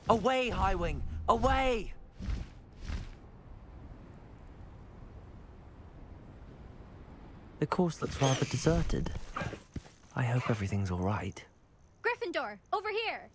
Away, Highwing! Away! The course looks rather deserted. I hope everything's all right. Gryffindor, over here!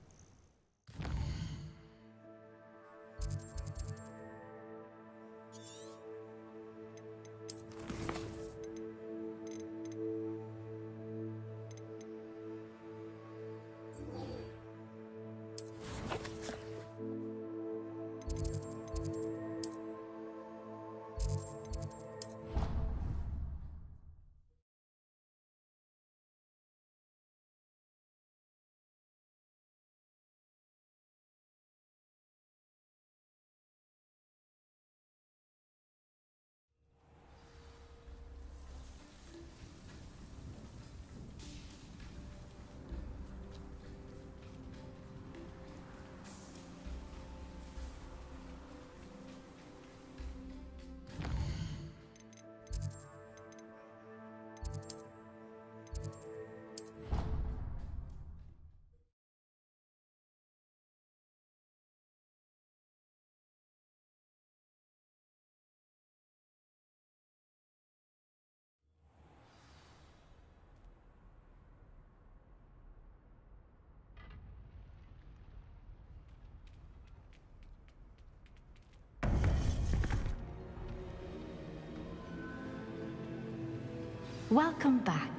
Welcome back.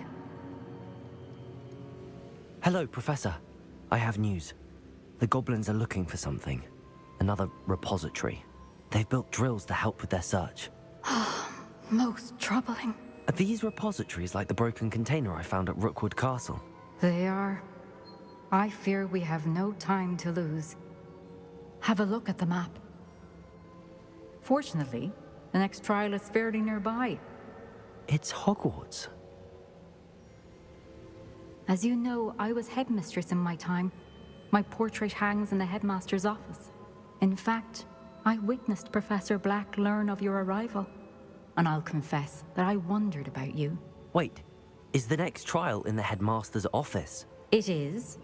Hello, Professor. I have news. The goblins are looking for something. Another repository. They've built drills to help with their search. Most troubling. Are these repositories like the broken container I found at Rookwood Castle? They are. I fear we have no time to lose. Have a look at the map. Fortunately, the next trial is fairly nearby. It's Hogwarts. As you know, I was headmistress in my time. My portrait hangs in the headmaster's office. In fact, I witnessed Professor Black learn of your arrival. And I'll confess that I wondered about you. Wait, is the next trial in the headmaster's office? It is.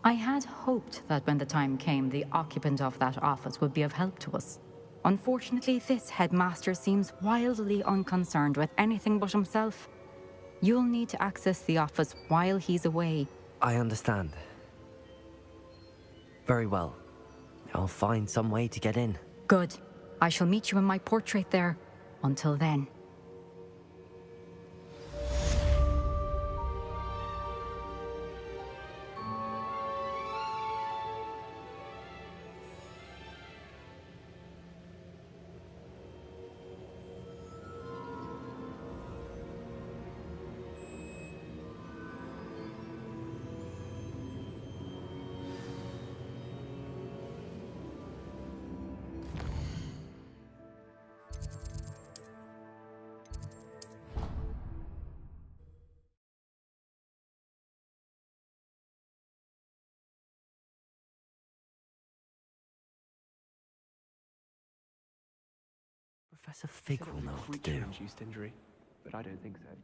I had hoped that when the time came, the occupant of that office would be of help to us. Unfortunately, this headmaster seems wildly unconcerned with anything but himself. You'll need to access the office while he's away. I understand. Very well. I'll find some way to get in. Good. I shall meet you in my portrait there. Until then. Professor Fig will know what to do. Induced injury, but I don't think so.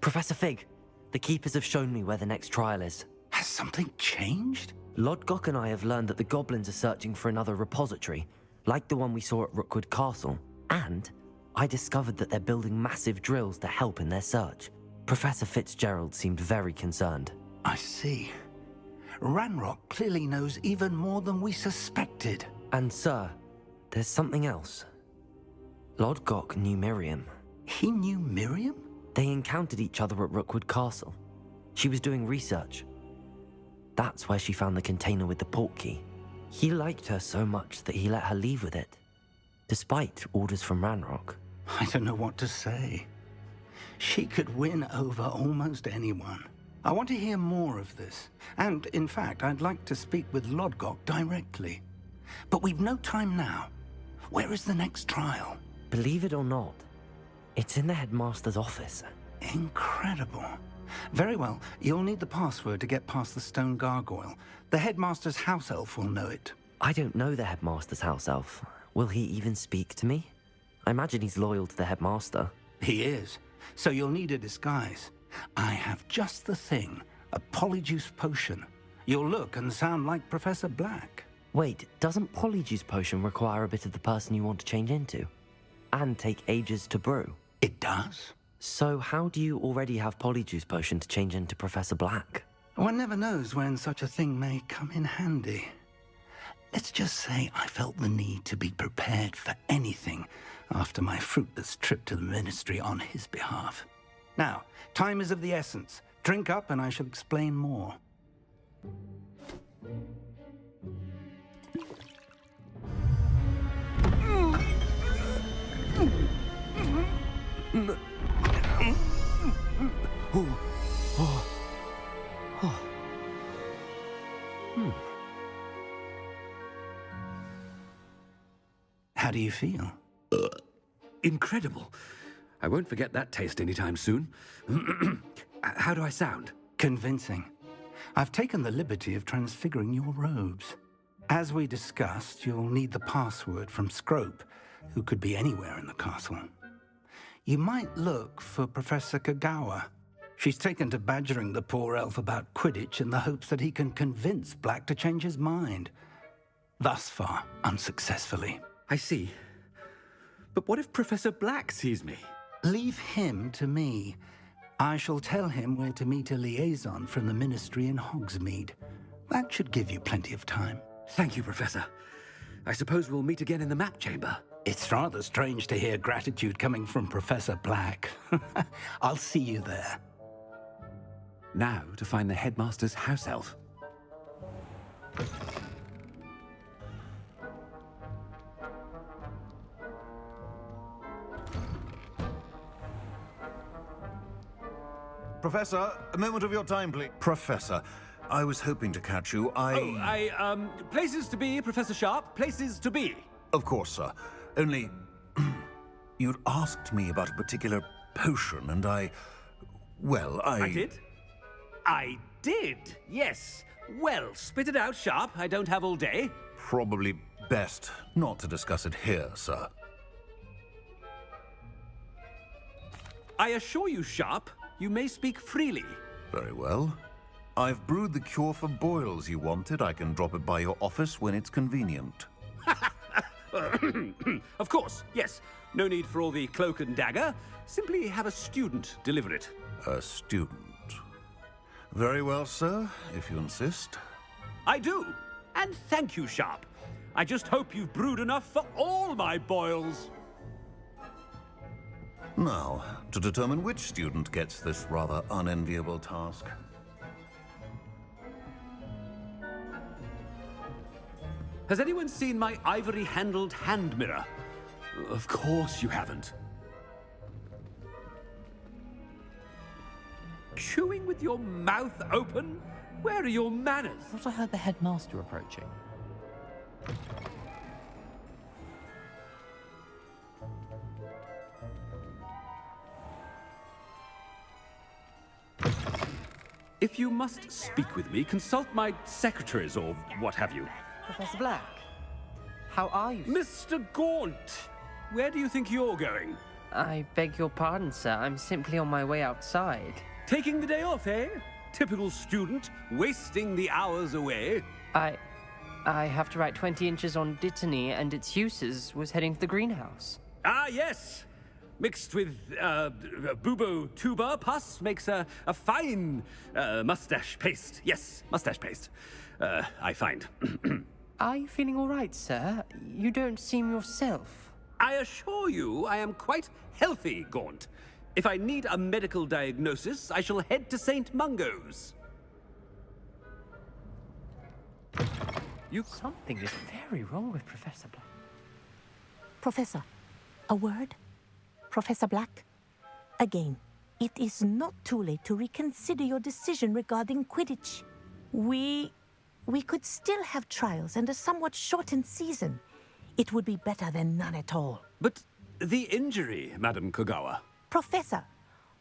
Professor Fig, the Keepers have shown me where the next trial is. Has something changed? Lodgok and I have learned that the goblins are searching for another repository, like the one we saw at Rookwood Castle. And I discovered that they're building massive drills to help in their search. Professor Fitzgerald seemed very concerned. I see. Ranrock clearly knows even more than we suspected. And sir, there's something else. Lodgok knew Miriam. He knew Miriam? They encountered each other at Rookwood Castle. She was doing research. That's where she found the container with the portkey. He liked her so much that he let her leave with it, despite orders from Ranrock. I don't know what to say. She could win over almost anyone. I want to hear more of this. And, in fact, I'd like to speak with Lodgok directly. But we've no time now. Where is the next trial? Believe it or not, it's in the headmaster's office. Incredible. Very well, you'll need the password to get past the stone gargoyle. The headmaster's house elf will know it. I don't know the headmaster's house elf. Will he even speak to me? I imagine he's loyal to the headmaster. He is. So you'll need a disguise. I have just the thing. A polyjuice potion. You'll look and sound like Professor Black. Wait, doesn't polyjuice potion require a bit of the person you want to change into? And take ages to brew? It does? So how do you already have polyjuice potion to change into Professor Black? One never knows when such a thing may come in handy. Let's just say I felt the need to be prepared for anything after my fruitless trip to the ministry on his behalf. Now, time is of the essence. Drink up and I shall explain more. How do you feel? Incredible. I won't forget that taste anytime soon. How do I sound? Convincing. I've taken the liberty of transfiguring your robes. As we discussed, you'll need the password from Scrope, who could be anywhere in the castle. You might look for Professor Kagawa. She's taken to badgering the poor elf about Quidditch in the hopes that he can convince Black to change his mind. Thus far, unsuccessfully. I see. But what if Professor Black sees me? Leave him to me. I shall tell him where to meet a liaison from the ministry in Hogsmeade. That should give you plenty of time. Thank you, Professor. I suppose we'll meet again in the map chamber. It's rather strange to hear gratitude coming from Professor Black. I'll see you there. Now to find the headmaster's house elf. Professor, a moment of your time, please. Professor, I was hoping to catch you. Places to be, Professor Sharp. Places to be. Of course, sir. Only... you'd asked me about a particular potion, and I did? I did, yes. Well, spit it out, Sharp. I don't have all day. Probably best not to discuss it here, sir. I assure you, Sharp, you may speak freely. Very well. I've brewed the cure for boils you wanted. I can drop it by your office when it's convenient. Of course, yes. No need for all the cloak and dagger. Simply have a student deliver it. A student. Very well, sir, if you insist. I do. And thank you, Sharp. I just hope you've brewed enough for all my boils. Now, to determine which student gets this rather unenviable task. Has anyone seen my ivory-handled hand mirror? Of course you haven't. Chewing with your mouth open? Where are your manners? I thought I heard the headmaster approaching. If you must speak with me, consult my secretaries or what have you. Professor Black, how are you? Mr. Gaunt, where do you think you're going? I beg your pardon, sir. I'm simply on my way outside. Taking the day off, eh? Typical student, wasting the hours away. I have to write 20 inches on Dittany and its uses. Was heading to the greenhouse. Ah, yes. Mixed with bubo tuber pus makes a fine mustache paste. Yes, mustache paste. I find. Are you feeling all right, sir? You don't seem yourself. I assure you I am quite healthy, Gaunt. If I need a medical diagnosis, I shall head to St. Mungo's. Something is very wrong with Professor Black. Professor, a word? Professor Black? Again, it is not too late to reconsider your decision regarding Quidditch. We could still have trials and a somewhat shortened season. It would be better than none at all. But The injury, Madam Kogawa. Professor,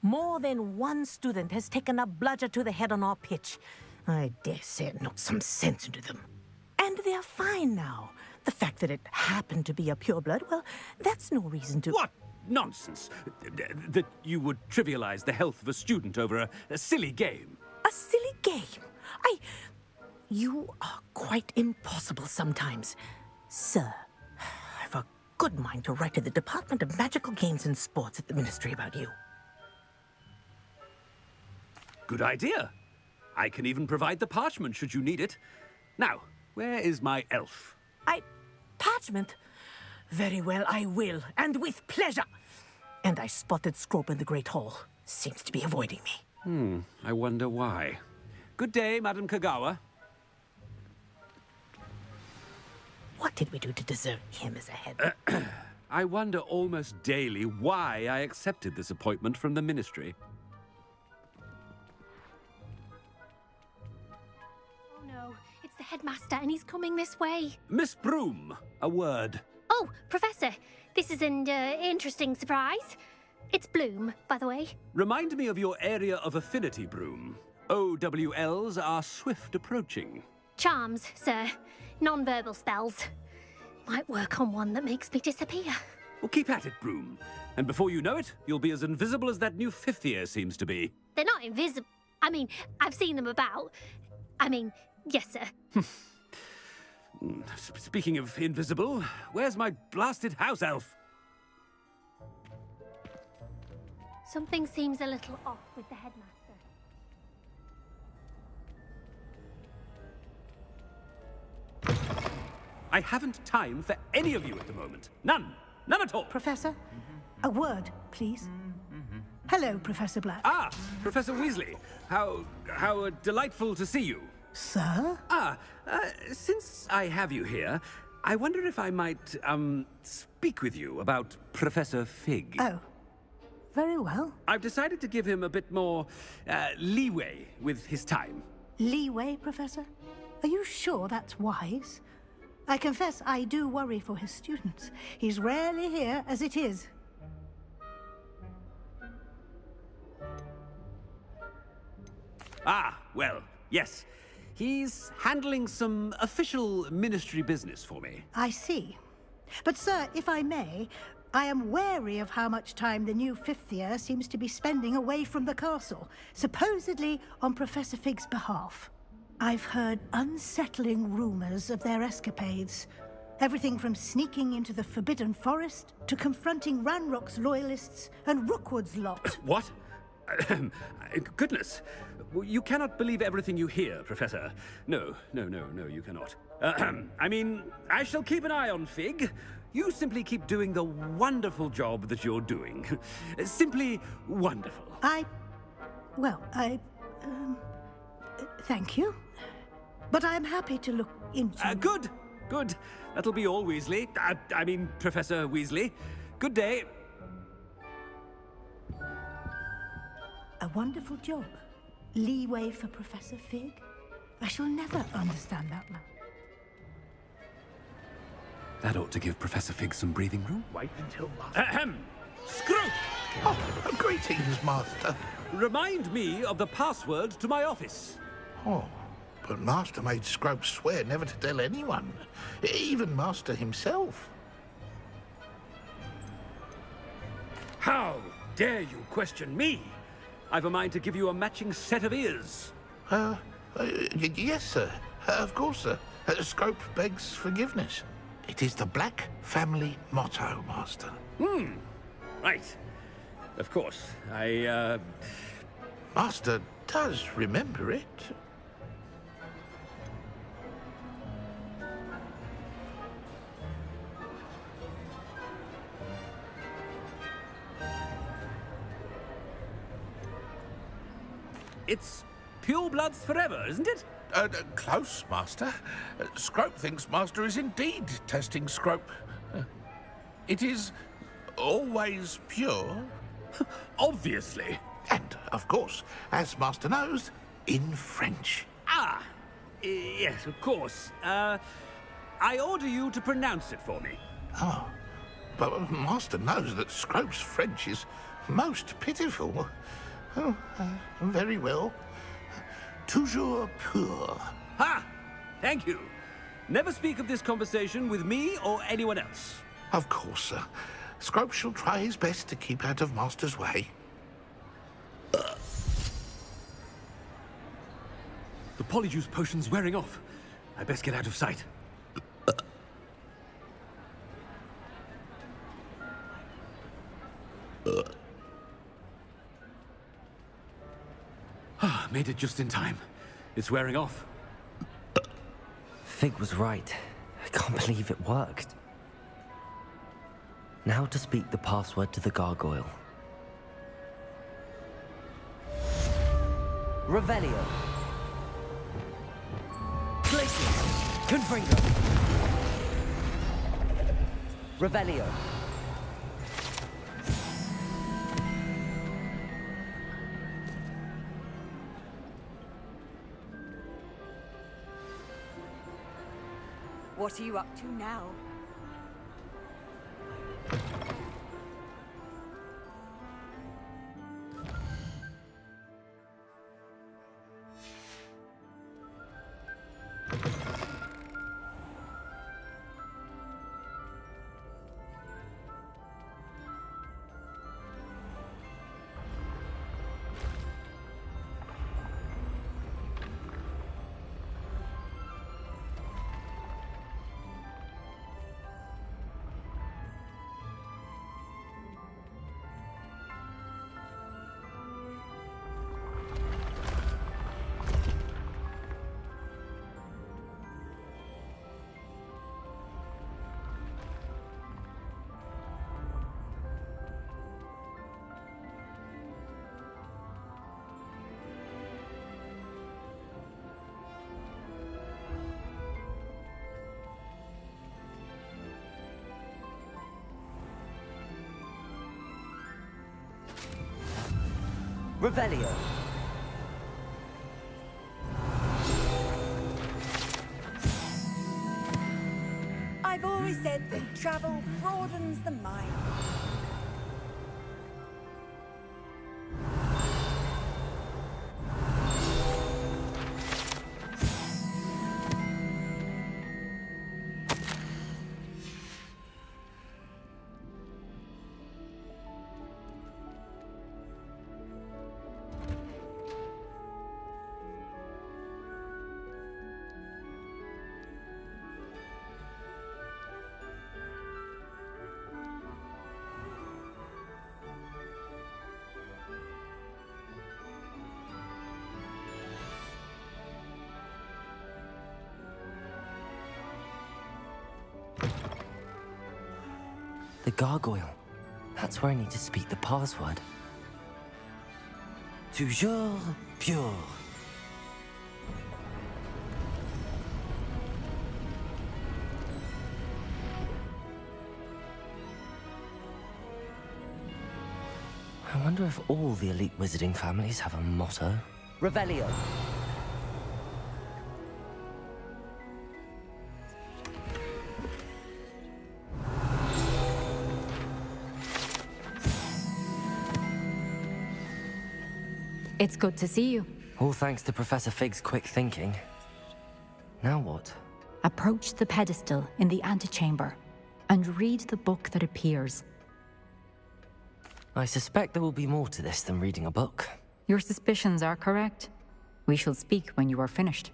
more than one student has taken a bludger to the head on our pitch. I dare say it knocked some sense into them. And they're fine now. The fact that it happened to be a pureblood, well, that's no reason to... What nonsense! That you would trivialize the health of a student over a silly game. A silly game? You are quite impossible sometimes. Sir, I've a good mind to write to the Department of Magical Games and Sports at the Ministry about you. Good idea. I can even provide the parchment should you need it. Now, where is my elf? Parchment? Very well, I will, and with pleasure. And I spotted Scrope in the Great Hall. Seems to be avoiding me. I wonder why. Good day, Madam Kogawa. What did we do to deserve him as a head? I wonder almost daily why I accepted this appointment from the Ministry. Oh no, it's the headmaster and he's coming this way. Miss Broom, a word. Oh, Professor, this is an interesting surprise. It's Bloom, by the way. Remind me of your area of affinity, Broom. OWLs are swift approaching. Charms, sir. Non-verbal spells. Might work on one that makes me disappear. Well, keep at it, Broom. And before you know it, you'll be as invisible as that new fifth year seems to be. They're not invisible. I mean, I've seen them about. Yes, sir. Speaking of invisible, where's my blasted house elf? Something seems a little off with the headmaster. I haven't time for any of you at the moment. None. None at all. Professor, a word, please. Hello, Professor Black. Ah, Professor Weasley. How delightful to see you. Sir? Since I have you here, I wonder if I might, speak with you about Professor Fig. Oh, very well. I've decided to give him a bit more, leeway with his time. Leeway, Professor? Are you sure that's wise? I confess I do worry for his students. He's rarely here as it is. Ah, well, yes. He's handling some official ministry business for me. I see. But, sir, if I may, I am wary of how much time the new fifth year seems to be spending away from the castle, supposedly on Professor Fig's behalf. I've heard unsettling rumors of their escapades. Everything from sneaking into the Forbidden Forest to confronting Ranrock's loyalists and Rookwood's lot. What? Goodness. You cannot believe everything you hear, Professor. No, you cannot. I mean, I shall keep an eye on Fig. You simply keep doing the wonderful job that you're doing. Simply wonderful. Thank you. But I'm happy to look into... Good. That'll be all, Weasley. Professor Weasley. Good day. A wonderful job. Leeway for Professor Fig. I shall never understand that man. That ought to give Professor Fig some breathing room. Wait until Screw! Oh, greetings, Master. Remind me of the password to my office. Oh, but Master made Scrope swear never to tell anyone, even Master himself. How dare you question me? I've a mind to give you a matching set of ears. Yes, sir. Of course, sir. Scrope begs forgiveness. It is the Black family motto, Master. Right. Of course. Master does remember it. It's pure bloods forever, isn't it? Close, Master. Scrope thinks Master is indeed testing Scrope. It is always pure. Obviously. And, of course, as Master knows, in French. Yes, of course. I order you to pronounce it for me. Oh, but Master knows that Scrope's French is most pitiful. Oh, very well. Toujours pur. Ha! Thank you. Never speak of this conversation with me or anyone else. Of course, sir. Scrope shall try his best to keep out of Master's way. The polyjuice potion's wearing off. I best get out of sight. Made it just in time. It's wearing off. Fig was right. I can't believe it worked. Now to speak the password to the gargoyle. Revelio. Glacius. Confringo. Revelio. What are you up to now? Revelio. I've always said that travel broadens the mind. The gargoyle. That's where I need to speak the password. Toujours pure. I wonder if all the elite wizarding families have a motto. Revelio. It's good to see you. All thanks to Professor Fig's quick thinking. Now what? Approach the pedestal in the antechamber and read the book that appears. I suspect there will be more to this than reading a book. Your suspicions are correct. We shall speak when you are finished.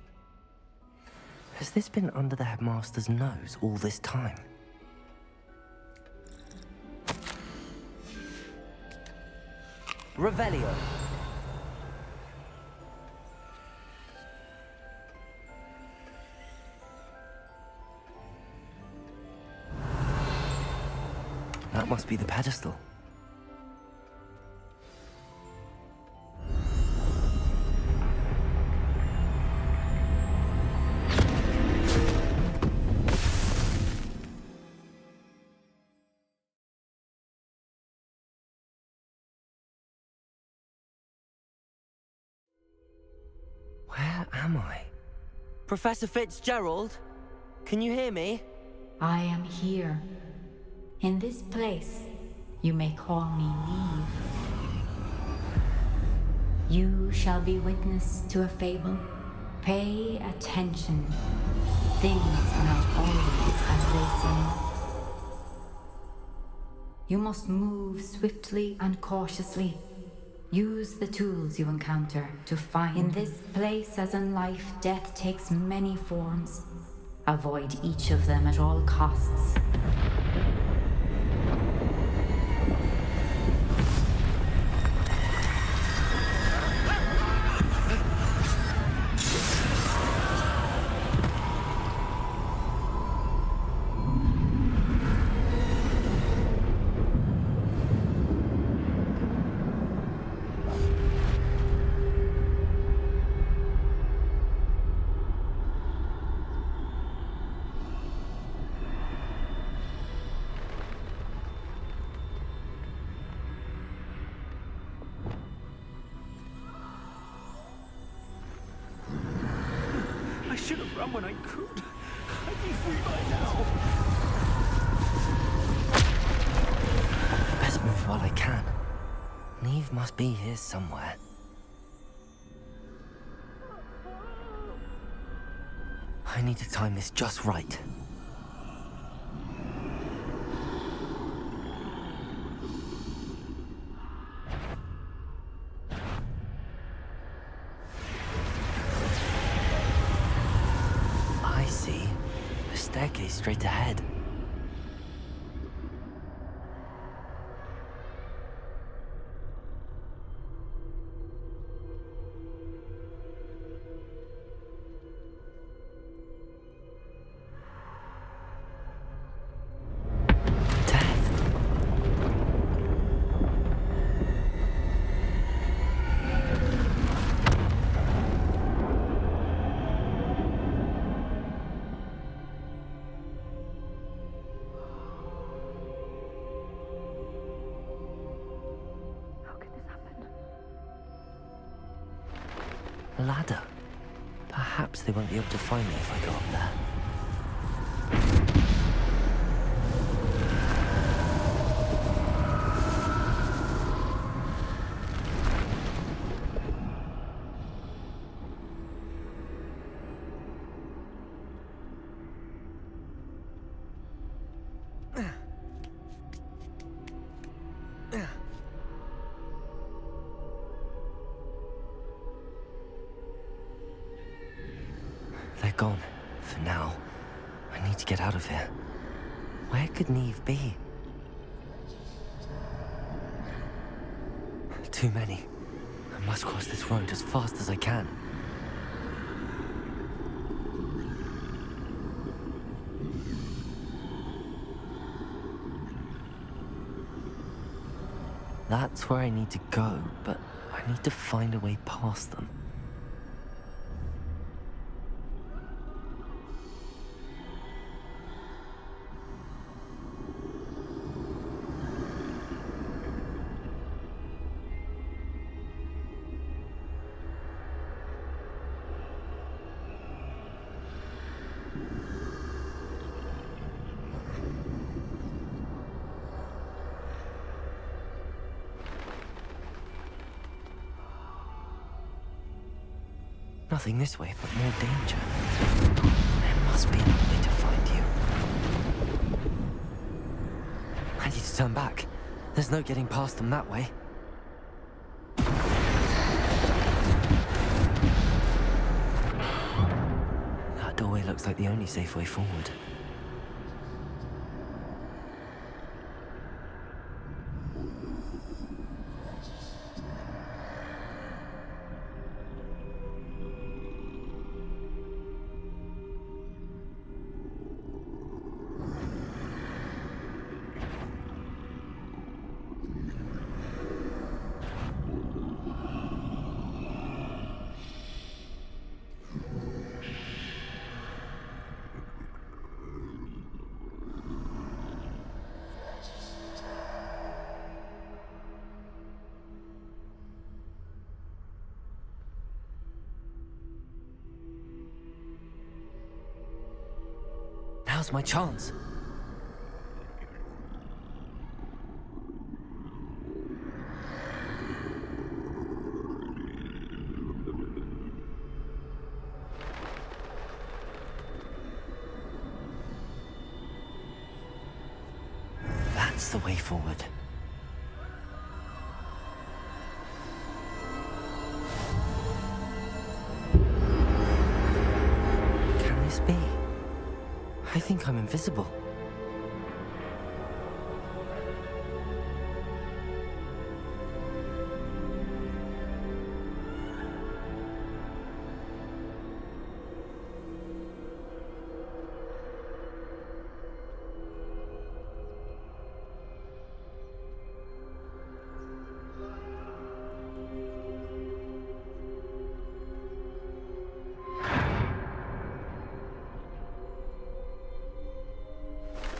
Has this been under the headmaster's nose all this time? Revelio. That must be the pedestal. Where am I? Professor Fitzgerald? Can you hear me? I am here. In this place, you may call me Neve. You shall be witness to a fable. Pay attention. Things are not always as they seem. You must move swiftly and cautiously. Use the tools you encounter to find. In this place, as in life, death takes many forms. Avoid each of them at all costs. I should have run when I could. I'd be free by now. Best move while I can. Neve must be here somewhere. I need to time this just right. I see. A staircase straight ahead. A ladder. Perhaps they won't be able to find me if I go up there. They're gone, for now. I need to get out of here. Where could Neve be? Too many. I must cross this road as fast as I can. That's where I need to go, but I need to find a way past them. Nothing this way, but more danger. There must be another way to find you. I need to turn back. There's no getting past them that way. That doorway looks like the only safe way forward. Now's my chance. That's the way forward. Can this be? I think I'm invisible.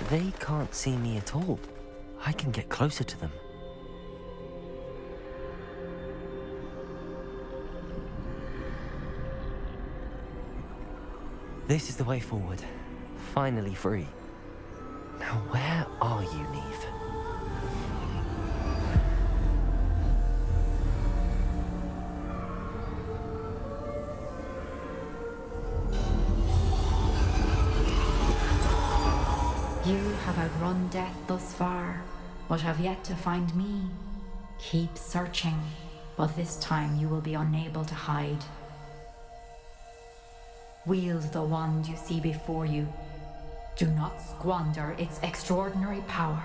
They can't see me at all. I can get closer to them. This is the way forward. Finally free. Now where are you, Neve? You have outrun death thus far, but have yet to find me. Keep searching, but this time you will be unable to hide. Wield the wand you see before you. Do not squander its extraordinary power.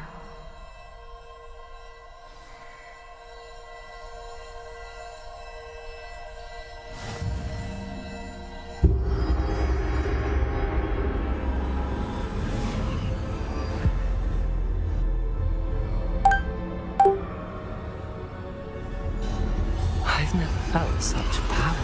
I've never felt such power.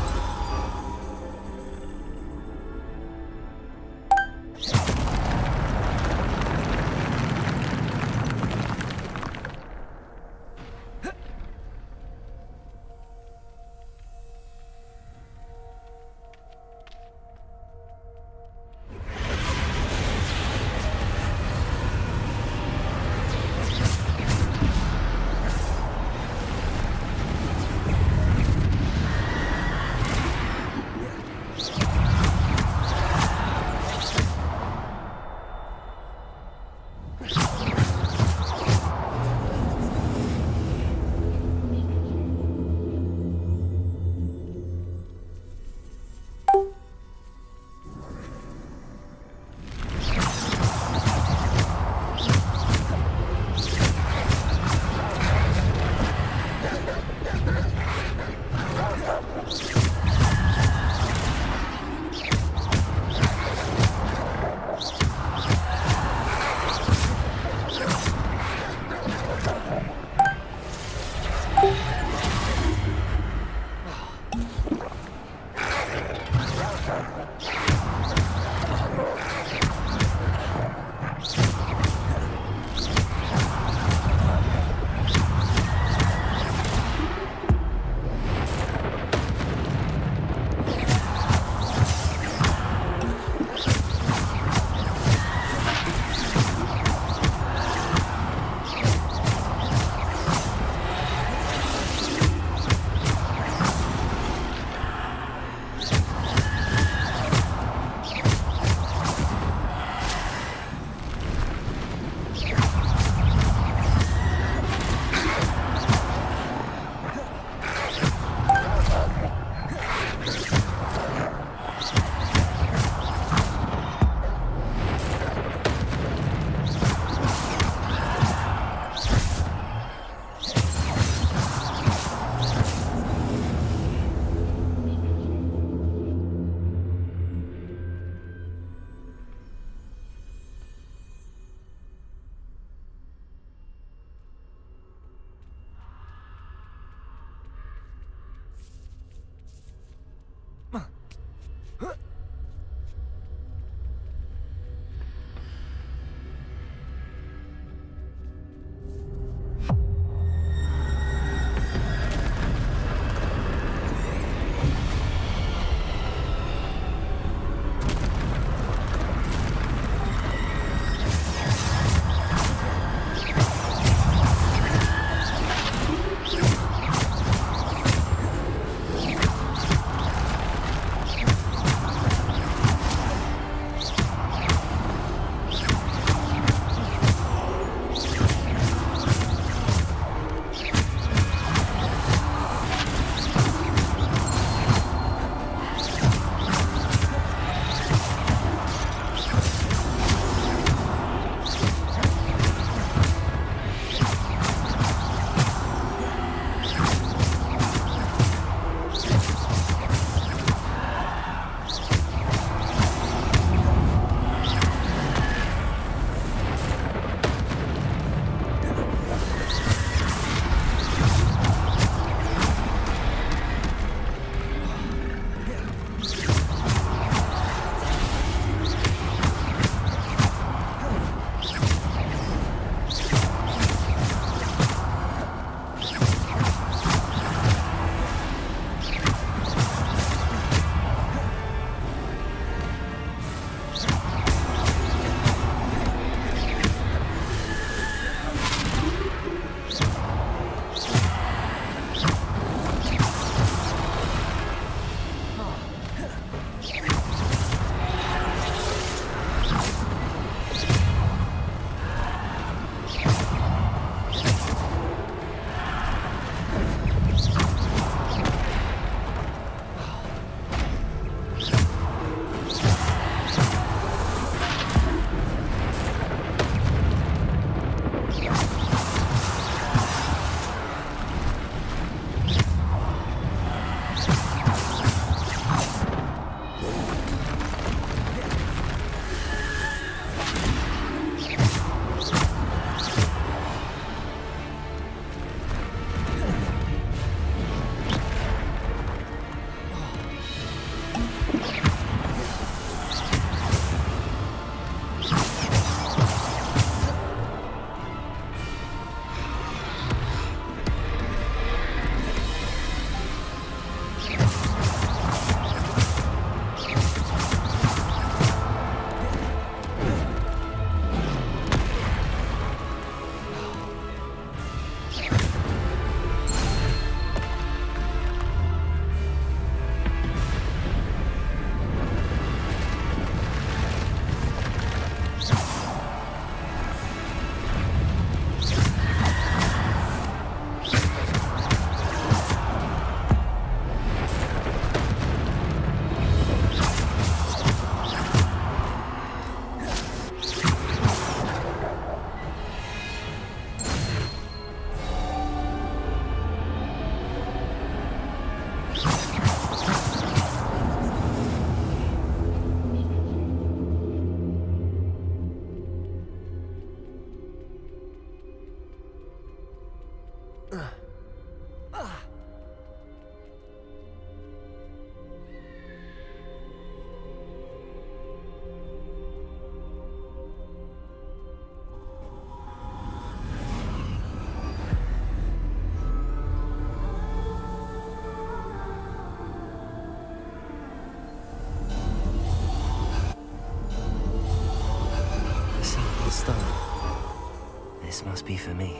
This must be for me.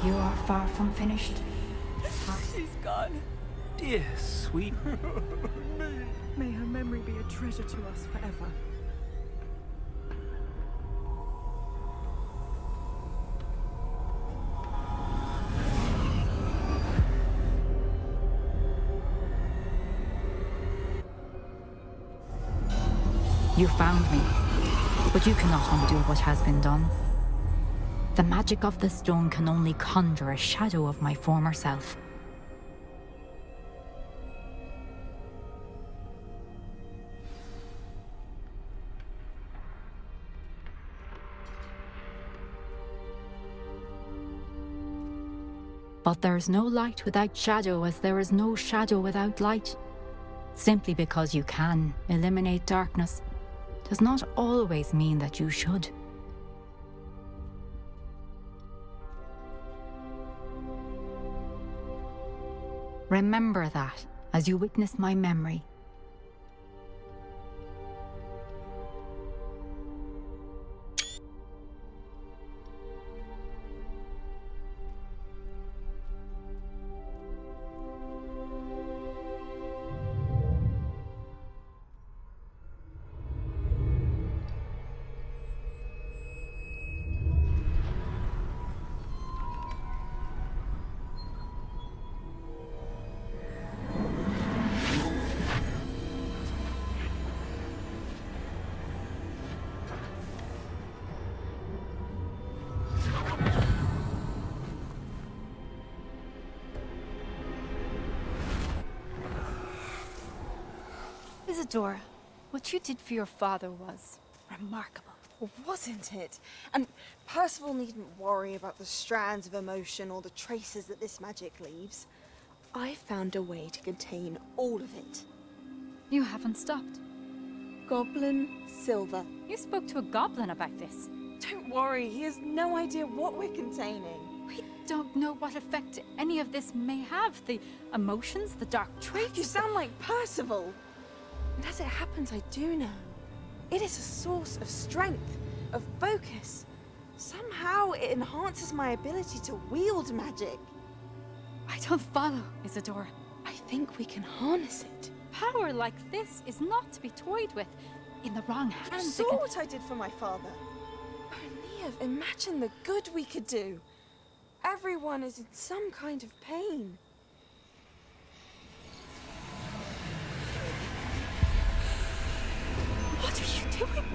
You are far from finished. She's gone. Dear sweet. May her memory be a treasure to us forever. You found me, but you cannot undo what has been done. The magic of the stone can only conjure a shadow of my former self. But there is no light without shadow, as there is no shadow without light. Simply because you can eliminate darkness does not always mean that you should. Remember that as you witness my memory. Isadora, what you did for your father was remarkable. Well, wasn't it? And Percival needn't worry about the strands of emotion or the traces that this magic leaves. I found a way to contain all of it. You haven't stopped. Goblin silver. You spoke to a goblin about this. Don't worry, he has no idea what we're containing. We don't know what effect any of this may have. The emotions, the dark traits. You sound like Percival. And as it happens, I do know. It is a source of strength, of focus. Somehow it enhances my ability to wield magic. I don't follow, Isadora. I think we can harness it. Power like this is not to be toyed with. In the wrong You hands, saw what I did for my father. O'Neill, imagine the good we could do. Everyone is in some kind of pain. What are you doing?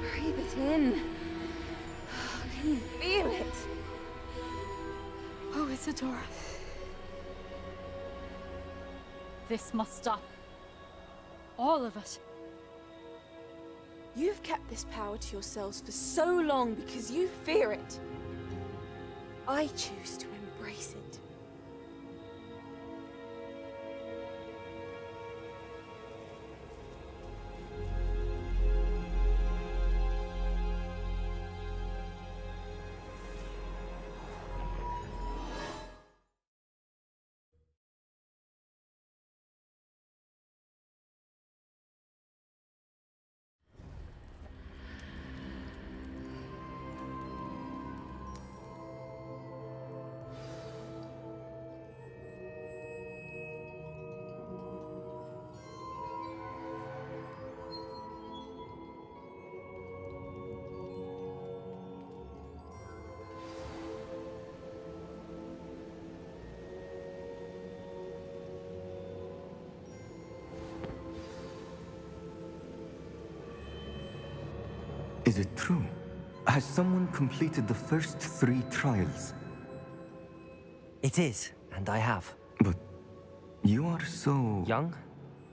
Breathe it in. Can you feel it? Oh, Isadora. This must stop. All of it. You've kept this power to yourselves for so long because you fear it. I choose to embrace it. Is it true? Has someone completed the first 3 trials? It is, and I have. But you are so... Young?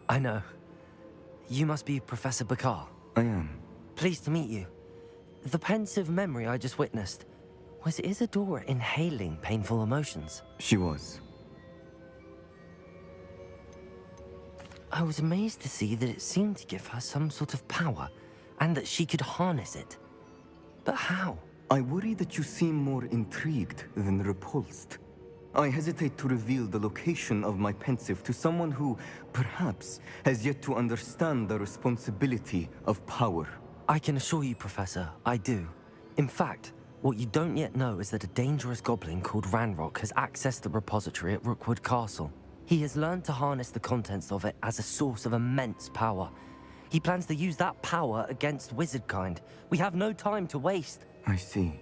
I know. You must be Professor Bakar. I am. Pleased to meet you. The pensive memory I just witnessed, was Isadora inhaling painful emotions? She was. I was amazed to see that it seemed to give her some sort of power, and that she could harness it. But how? I worry that you seem more intrigued than repulsed. I hesitate to reveal the location of my pensive to someone who, perhaps, has yet to understand the responsibility of power. I can assure you, Professor, I do. In fact, what you don't yet know is that a dangerous goblin called Ranrock has accessed the repository at Rookwood Castle. He has learned to harness the contents of it as a source of immense power. He plans to use that power against wizardkind. We have no time to waste. I see.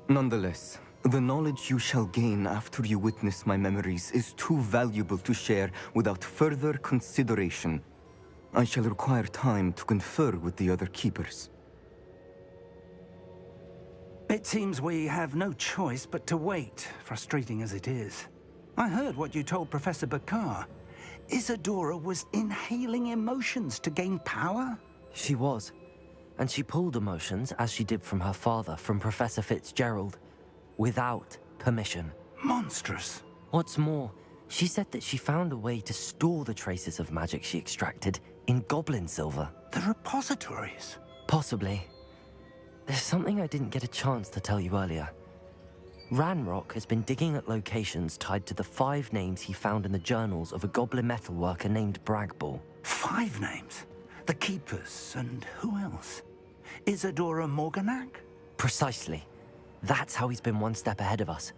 Nonetheless, the knowledge you shall gain after you witness my memories is too valuable to share without further consideration. I shall require time to confer with the other keepers. It seems we have no choice but to wait, frustrating as it is. I heard what you told Professor Bakar. Isadora was inhaling emotions to gain power? She was. And she pulled emotions, as she did from her father, from Professor Fitzgerald, without permission. Monstrous. What's more, she said that she found a way to store the traces of magic she extracted in goblin silver. The repositories? Possibly. There's something I didn't get a chance to tell you earlier. Ranrock has been digging at locations tied to the 5 names he found in the journals of a goblin metalworker named Bragball. 5 names? The Keepers, and who else? Isadora Morganac? Precisely. That's how he's been one step ahead of us.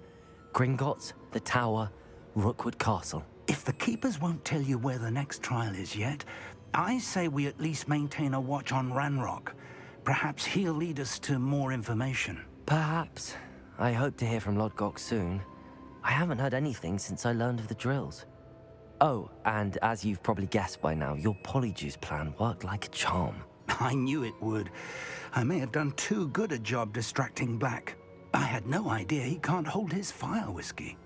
Gringotts, the Tower, Rookwood Castle. If the Keepers won't tell you where the next trial is yet, I say we at least maintain a watch on Ranrock. Perhaps he'll lead us to more information. Perhaps. I hope to hear from Lodgok soon. I haven't heard anything since I learned of the drills. Oh, and as you've probably guessed by now, your Polyjuice plan worked like a charm. I knew it would. I may have done too good a job distracting Black. I had no idea he can't hold his fire whiskey.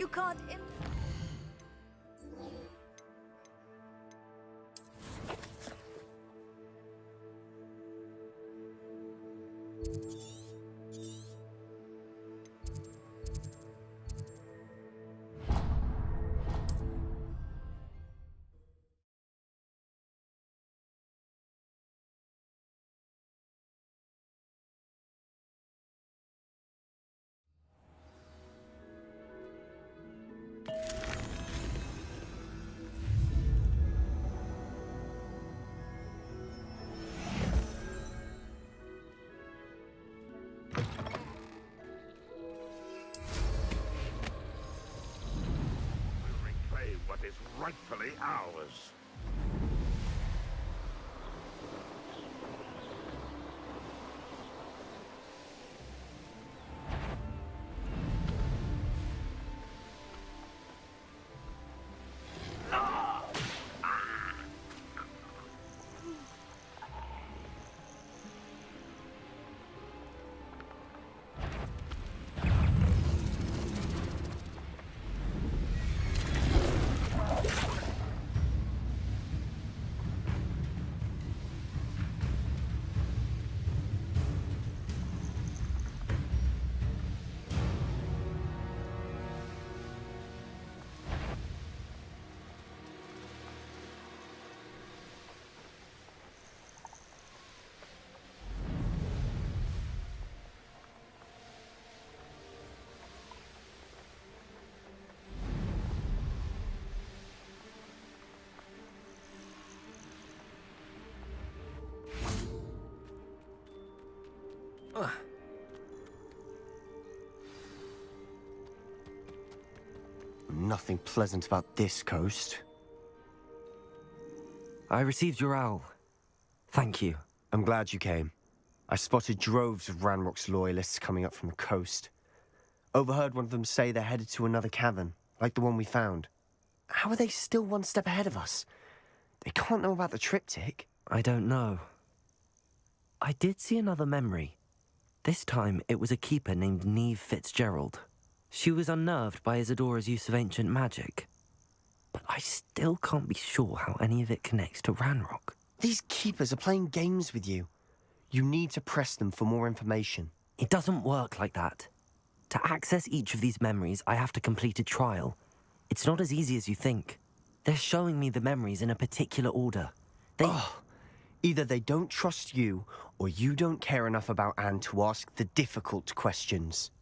You can't. Reclaim what is rightfully ours. Nothing pleasant about this coast. I received your owl. Thank you. I'm glad you came. I spotted droves of Ranrock's loyalists coming up from the coast. Overheard one of them say they're headed to another cavern, like the one we found. How are they still one step ahead of us? They can't know about the triptych. I don't know. I did see another memory. This time, it was a keeper named Neve Fitzgerald. She was unnerved by Isadora's use of ancient magic. But I still can't be sure how any of it connects to Ranrock. These keepers are playing games with you. You need to press them for more information. It doesn't work like that. To access each of these memories, I have to complete a trial. It's not as easy as you think. They're showing me the memories in a particular order. Either they don't trust you, or you don't care enough about Anne to ask the difficult questions.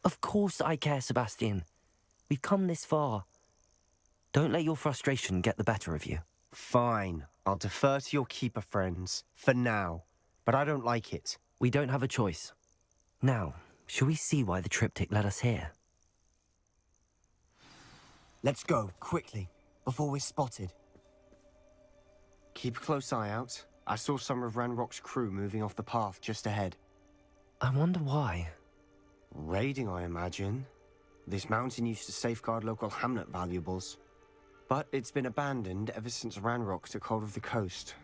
Of course I care, Sebastian. We've come this far. Don't let your frustration get the better of you. Fine. I'll defer to your keeper friends, for now. But I don't like it. We don't have a choice. Now, shall we see why the triptych led us here? Let's go, quickly, before we're spotted. Keep a close eye out. I saw some of Ranrock's crew moving off the path just ahead. I wonder why. Raiding, I imagine. This mountain used to safeguard local hamlet valuables. But it's been abandoned ever since Ranrock took hold of the coast.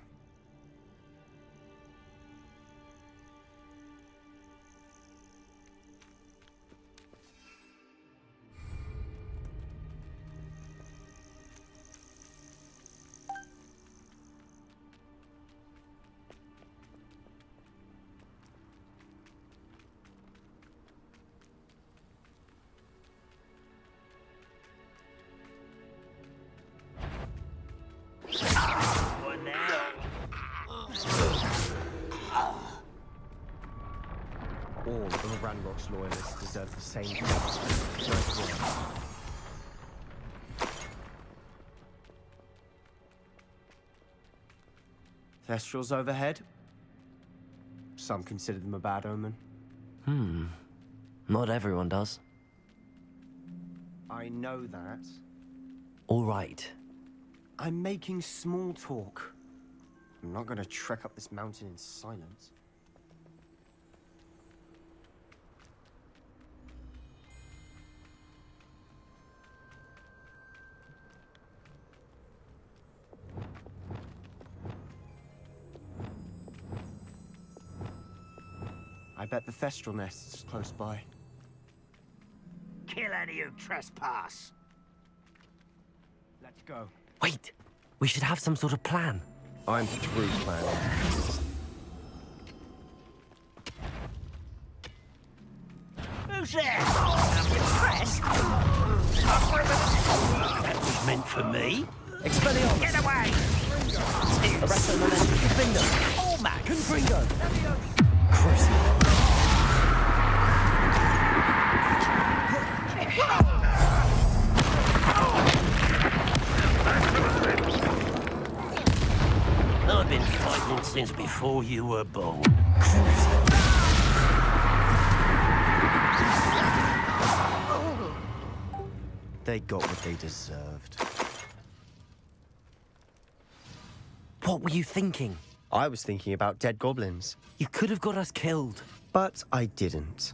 All of Ranrock's loyalists deserve the same fate. Thestrals overhead. Some consider them a bad omen. Not everyone does. I know that. All right. I'm making small talk. I'm not gonna trek up this mountain in silence. I bet the Thestral nest's close by. Kill any who trespass. Let's go. Wait! We should have some sort of plan. I'm through planning. Who's there? I'm impressed. That was meant for me. Expelliarmus! Get away! Arresto momentum. Defender! All Mac! Confringo! Crucible! I've been fighting since before you were born. They got what they deserved. What were you thinking? I was thinking about dead goblins. You could have got us killed. But I didn't.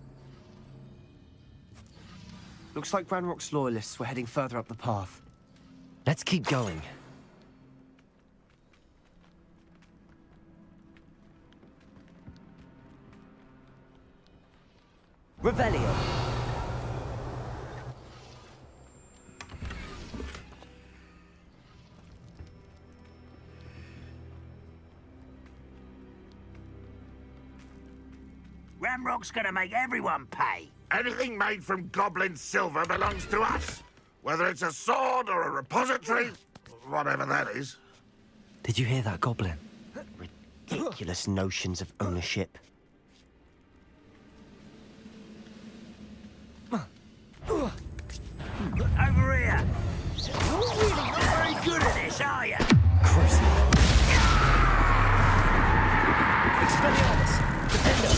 Looks like Ranrock's loyalists were heading further up the path. Let's keep going. Revelio. Ramrock's gonna make everyone pay. Anything made from goblin silver belongs to us. Whether it's a sword or a repository, whatever that is. Did you hear that, Goblin? Ridiculous notions of ownership. Over here. You're really not very good at this, are you? Expelliarmus! Defender!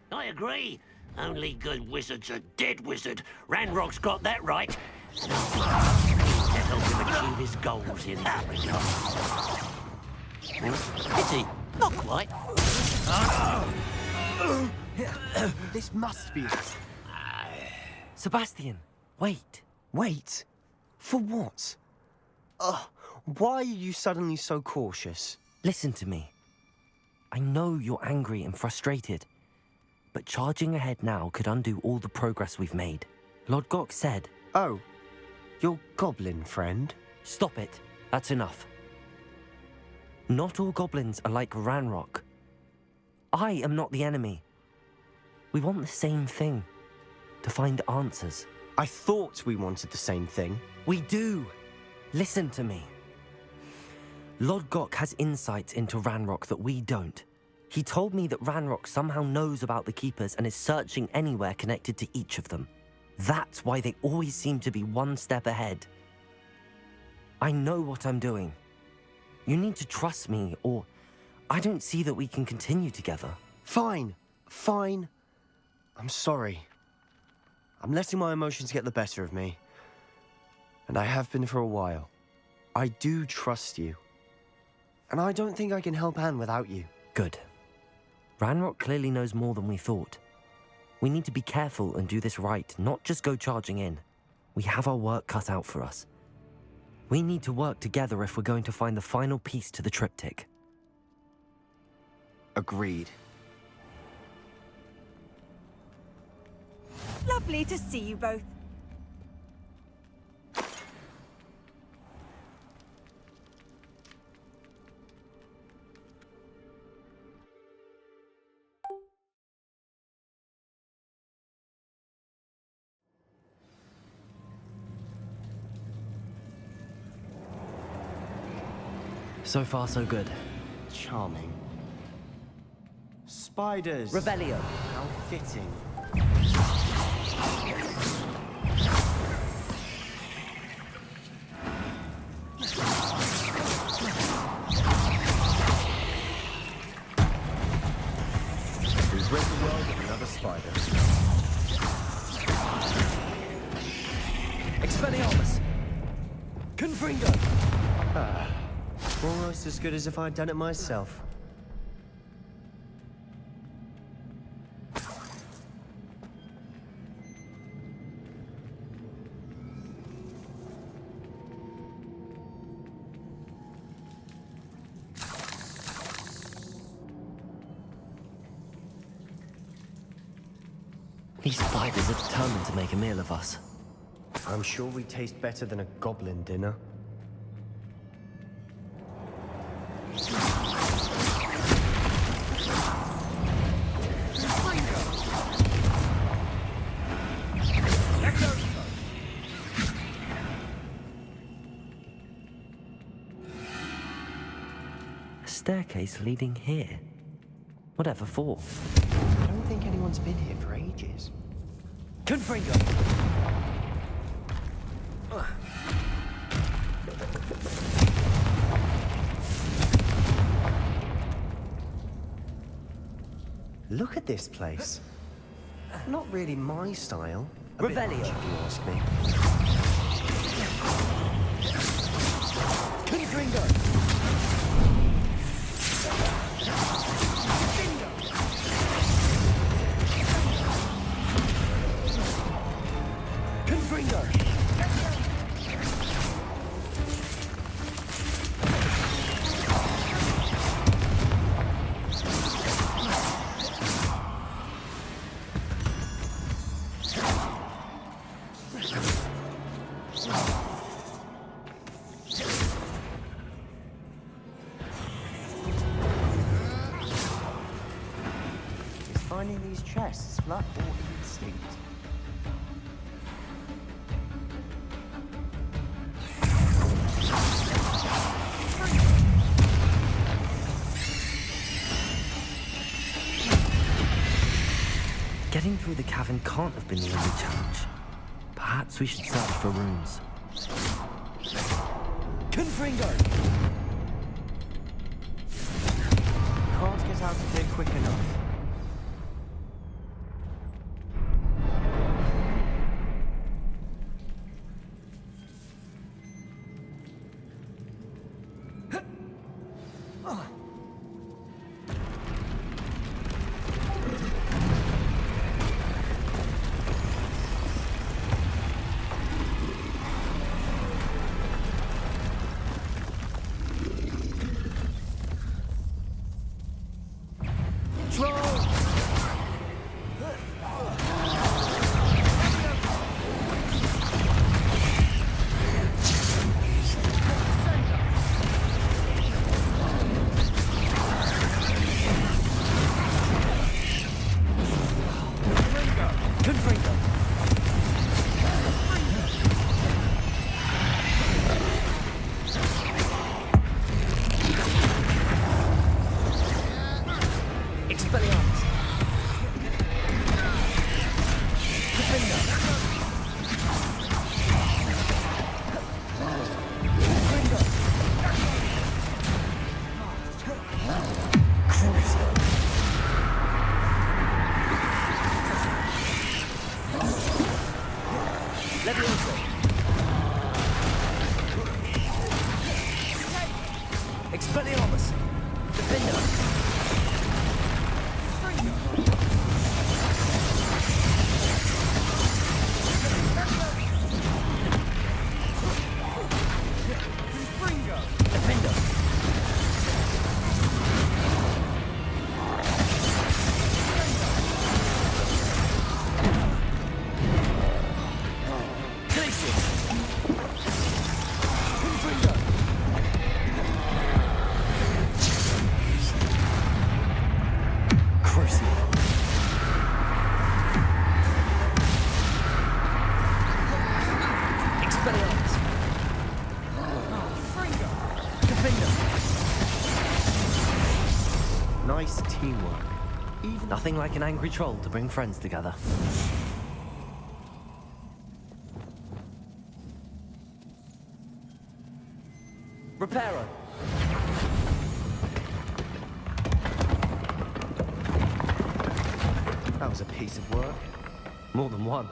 I agree. Only good wizard's a dead wizard. Ranrock's got that right. To help him achieve his goals in that regard. Pity. Not quite. This must be it. Sebastian, wait. Wait? For what? Why are you suddenly so cautious? Listen to me. I know you're angry and frustrated, but charging ahead now could undo all the progress we've made. Lord Gok said... Oh, your goblin friend? Stop it. That's enough. Not all goblins are like Ranrock. I am not the enemy. We want the same thing. To find answers. I thought we wanted the same thing. We do. Listen to me. Lord Gok has insights into Ranrock that we don't. He told me that Ranrock somehow knows about the Keepers and is searching anywhere connected to each of them. That's why they always seem to be one step ahead. I know what I'm doing. You need to trust me, or I don't see that we can continue together. Fine. Fine. I'm sorry. I'm letting my emotions get the better of me. And I have been for a while. I do trust you. And I don't think I can help Anne without you. Good. Ranrock clearly knows more than we thought. We need to be careful and do this right, not just go charging in. We have our work cut out for us. We need to work together if we're going to find the final piece to the triptych. Agreed. Lovely to see you both. So far, so good. Charming. spiders. Revelio. How fitting. We've rid the world of another spider. Expelliarmus! Confringo! Almost as good as if I'd done it myself. These spiders are determined to make a meal of us. I'm sure we taste better than a goblin dinner. A staircase leading here. Whatever for? I don't think anyone's been here for ages. Confringo! Look at this place. Not really my style. Revelio. If you ask me. Confringo! Confringo! Is finding these chests luck or instinct? Getting through the cavern can't have been the only challenge. Perhaps we should search for runes. Confringo! Can't get out of here quick enough. Expelliarmus! Defender! Nice teamwork. Nothing like an angry troll to bring friends together. Reparo! That was a piece of work. More than one.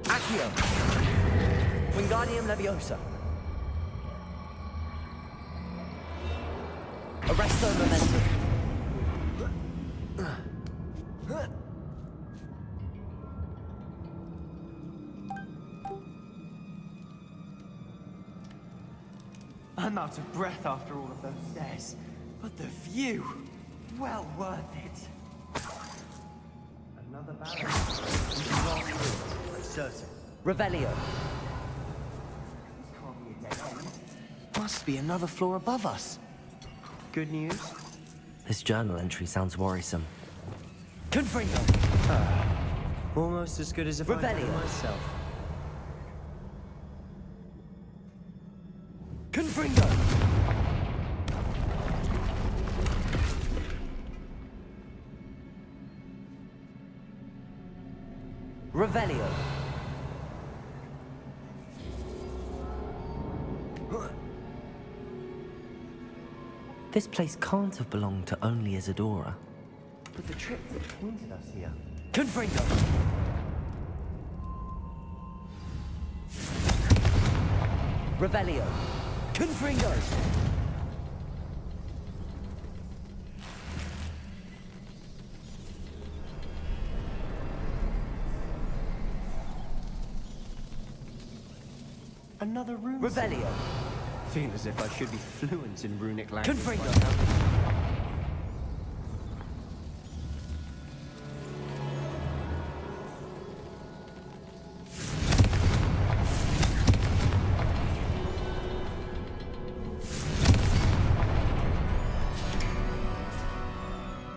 Accio! Wingardium Leviosa! Arresto Momentum! I'm out of breath after all of those stairs, but the view, well worth it. Another barrel. Certain. Revelio. This can't be a dead end. Must be another floor above us. Good news? This journal entry sounds worrisome. Confringo. Almost as good as if I did it Revelio. myself. Confringo. Revelio. This place can't have belonged to only Isadora. But the trip that pointed us here. Confringo. Revelio. Confringo. Another room. Revelio. Feel as if I should be fluent in runic language. Confringo. by now.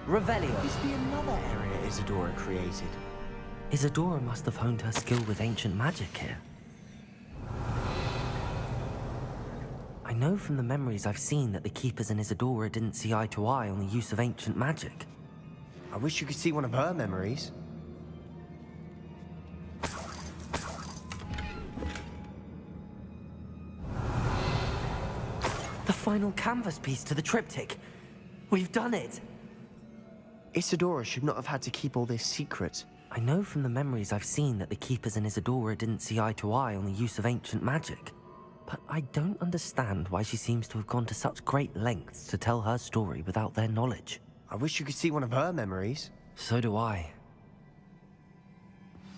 Revelio. Must be another area Isadora created. Isadora must have honed her skill with ancient magic here. I know from the memories I've seen that the Keepers and Isadora didn't see eye to eye on the use of ancient magic. I wish you could see one of her memories. The final canvas piece to the triptych. We've done it! Isadora should not have had to keep all this secret. I know from the memories I've seen that the Keepers and Isadora didn't see eye to eye on the use of ancient magic. But I don't understand why she seems to have gone to such great lengths to tell her story without their knowledge. I wish you could see one of her memories. So do I.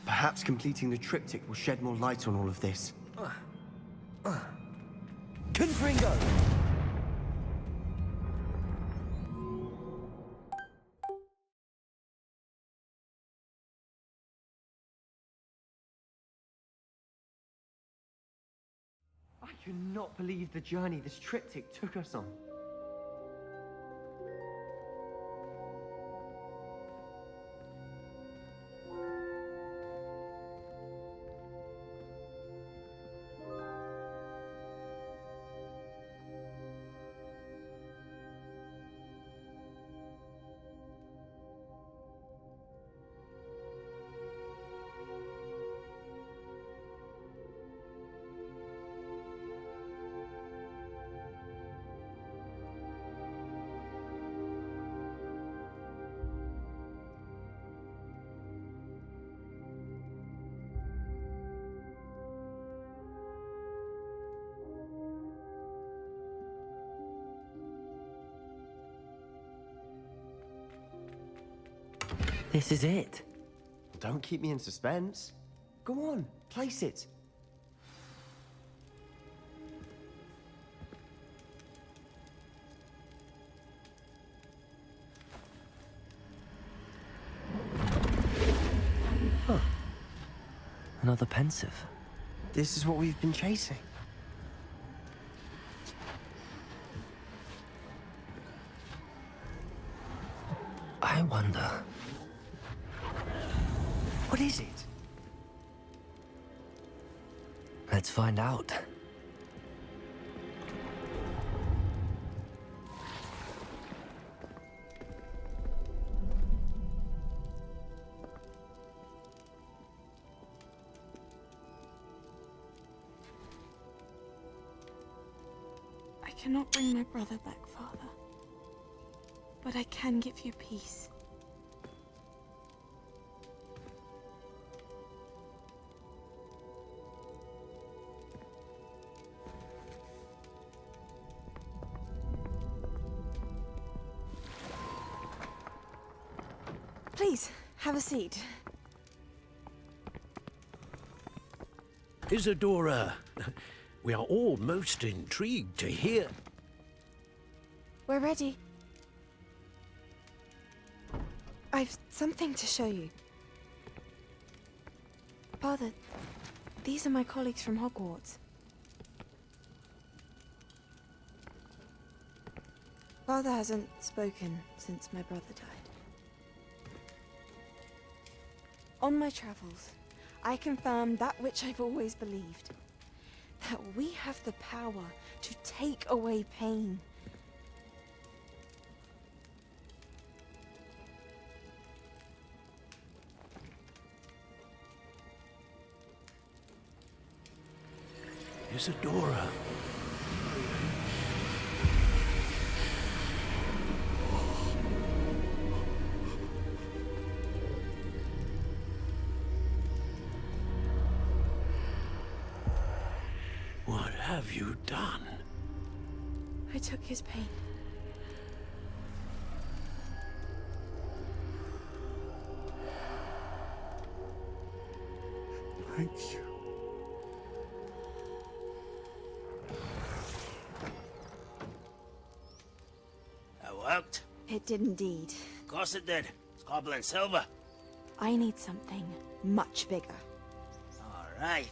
Perhaps completing the triptych will shed more light on all of this. Confringo. I cannot believe the journey this triptych took us on. This is it. Don't keep me in suspense. Go on, place it. Another pensive. This is what we've been chasing. I wonder... What is it? Let's find out. I cannot bring my brother back, Father. But I can give you peace. Please, have a seat. Isadora, we are all most intrigued to hear. We're ready. I've something to show you. Father, these are my colleagues from Hogwarts. Father hasn't spoken since my brother died. On my travels, I confirmed that which I've always believed. That we have the power to take away pain. Isadora. What have you done? I took his pain. Thank you. That worked? It did indeed. Of course it did. It's copper and silver. I need something much bigger. All right.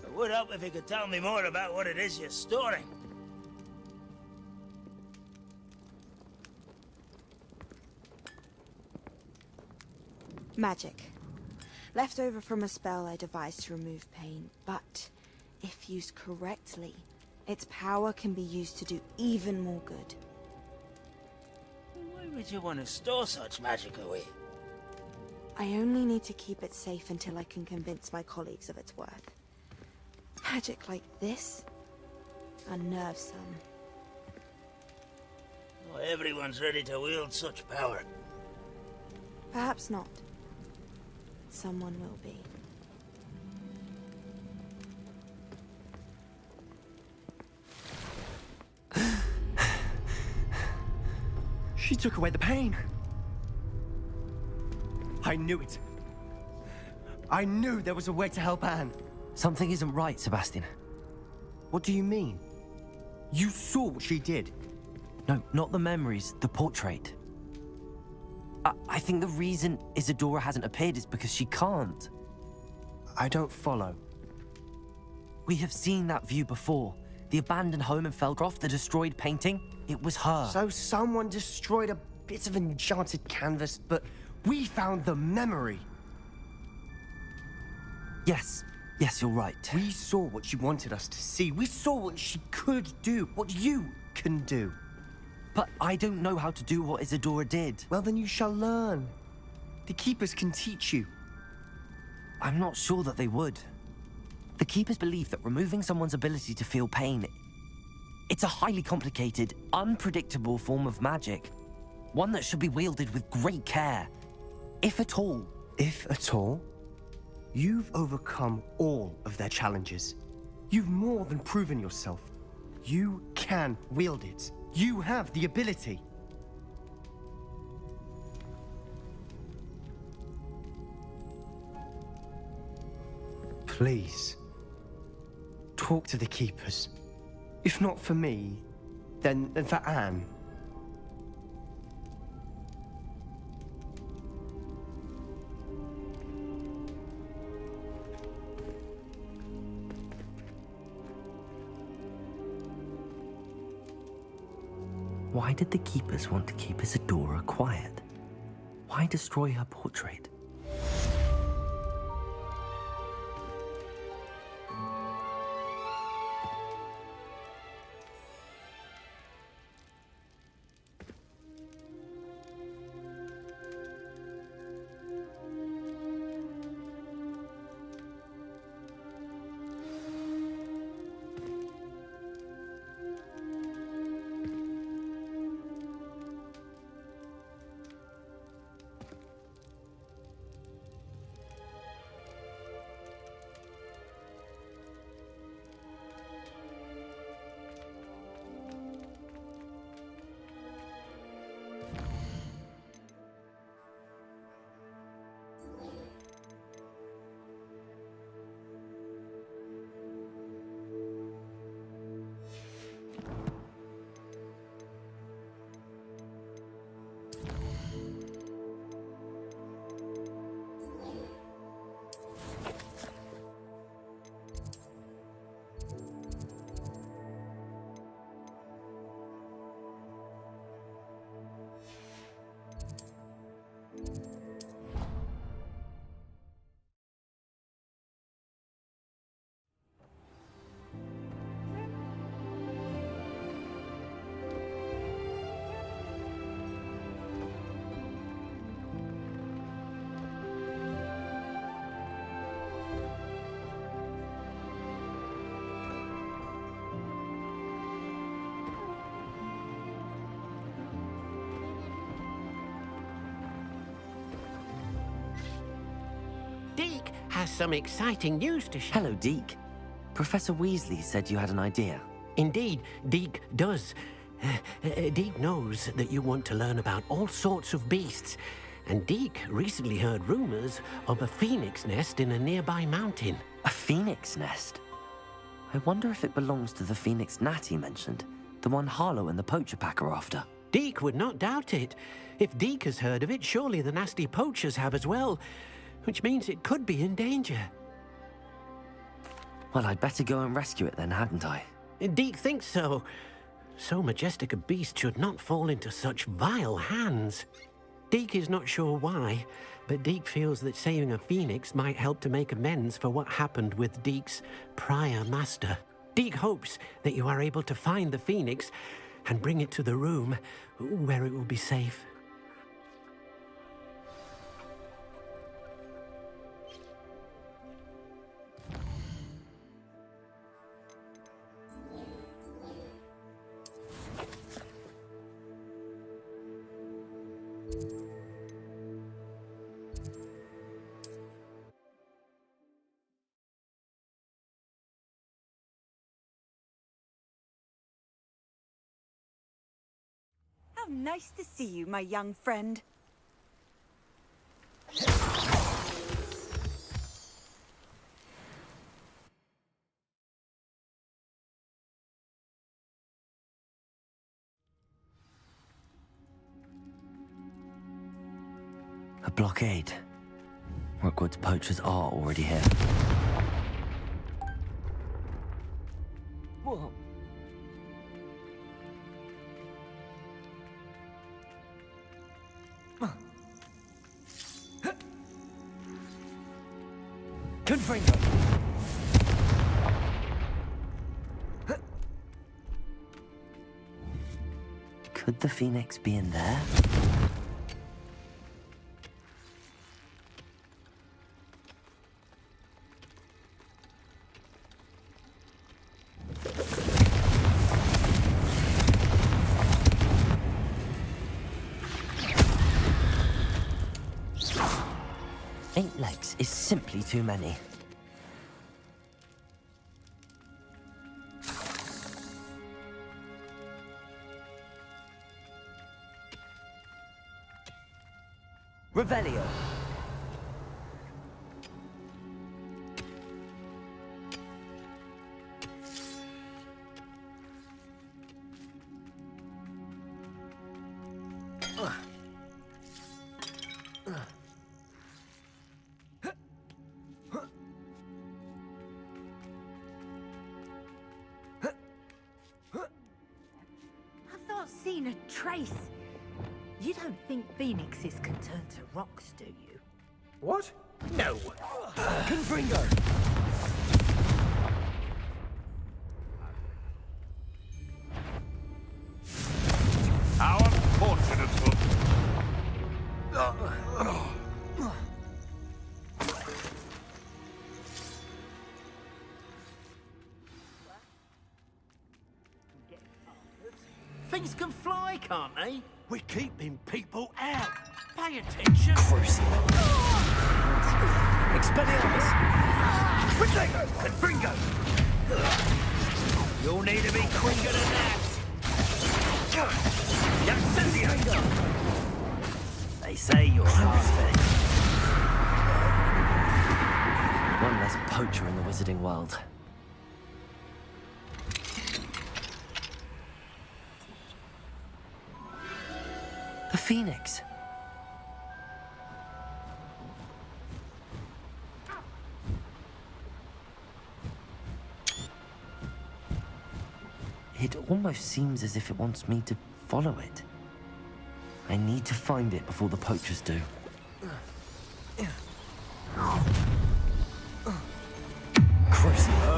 It would help if you could tell me more about what it is you're storing. Magic. Left over from a spell I devised to remove pain, but if used correctly, its power can be used to do even more good. Why would you want to store such magic away? I only need to keep it safe until I can convince my colleagues of its worth. Magic like this unnerves some. Not everyone's ready to wield such power. Perhaps not. Someone will be. She took away the pain. I knew it. I knew there was a way to help Anne. Something isn't right, Sebastian. What do you mean? You saw what she did. No, not the memories, the portrait. I think the reason Isadora hasn't appeared is because she can't. I don't follow. We have seen that view before. The abandoned home in Felcroft, the destroyed painting, it was her. So someone destroyed a bit of enchanted canvas, but we found the memory. Yes, you're right. We saw what she wanted us to see. We saw what she could do, what you can do. But I don't know how to do what Isadora did. Well, then you shall learn. The Keepers can teach you. I'm not sure that they would. The Keepers believe that removing someone's ability to feel pain, it's a highly complicated, unpredictable form of magic. One that should be wielded with great care. If at all. If at all? You've overcome all of their challenges. You've more than proven yourself. You can wield it. You have the ability. Please, talk to the Keepers. If not for me, then for Anne. Why did the keepers want to keep Isadora quiet? Why destroy her portrait? Deke has some exciting news to share. Hello, Deke. Professor Weasley said you had an idea. Indeed, Deke does. Deke knows that you want to learn about all sorts of beasts, and Deke recently heard rumors of a phoenix nest in a nearby mountain. A phoenix nest? I wonder if it belongs to the phoenix gnat he mentioned, the one Harlow and the poacher pack are after. Deke would not doubt it. If Deke has heard of it, surely the nasty poachers have as well, which means it could be in danger. Well, I'd better go and rescue it then, hadn't I? Deke thinks so. So majestic a beast should not fall into such vile hands. Deke is not sure why, but Deke feels that saving a phoenix might help to make amends for what happened with Deke's prior master. Deke hopes that you are able to find the phoenix and bring it to the room where it will be safe. How nice to see you, my young friend. A blockade. Rookwood's poachers are already here. Whoa. Confringo! Could the phoenix be in there? Eight legs is simply too many. Revelio. seen a trace. You don't think phoenixes can turn to rocks, do you? What? No. Confringo! How unfortunate for... Things can fly, can't they? We're keeping people out. Pay attention. Expelliarmus! Protego! Confringo! You'll need to be quicker than that. Incendio! They say you're half-fed. One less poacher in the wizarding world. The Phoenix. It almost seems as if it wants me to follow it. I need to find it before the poachers do. Crucible.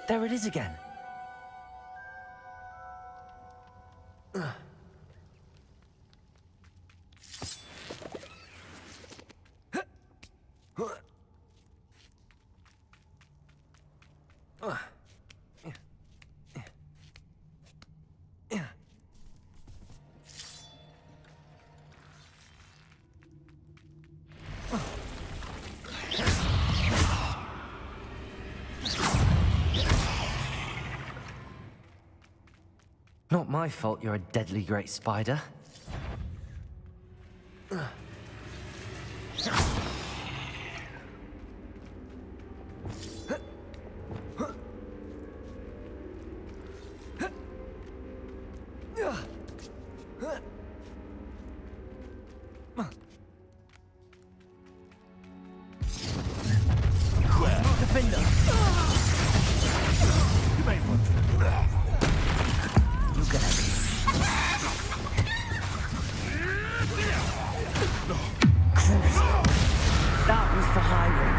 There it is again. Not my fault you're a deadly great spider. Defender! You may want to... You can have it. That was for highway.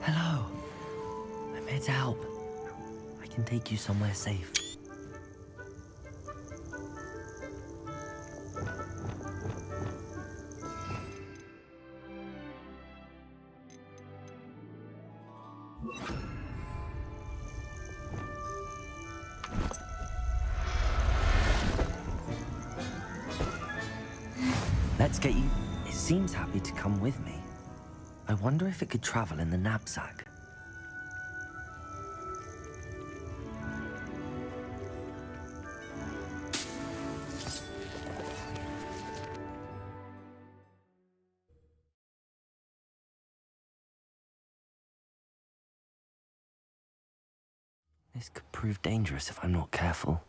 Hello. I'm here to help. I can take you somewhere safe. Let's get you... It seems happy to come with me. I wonder if it could travel in the knapsack. This could prove dangerous if I'm not careful.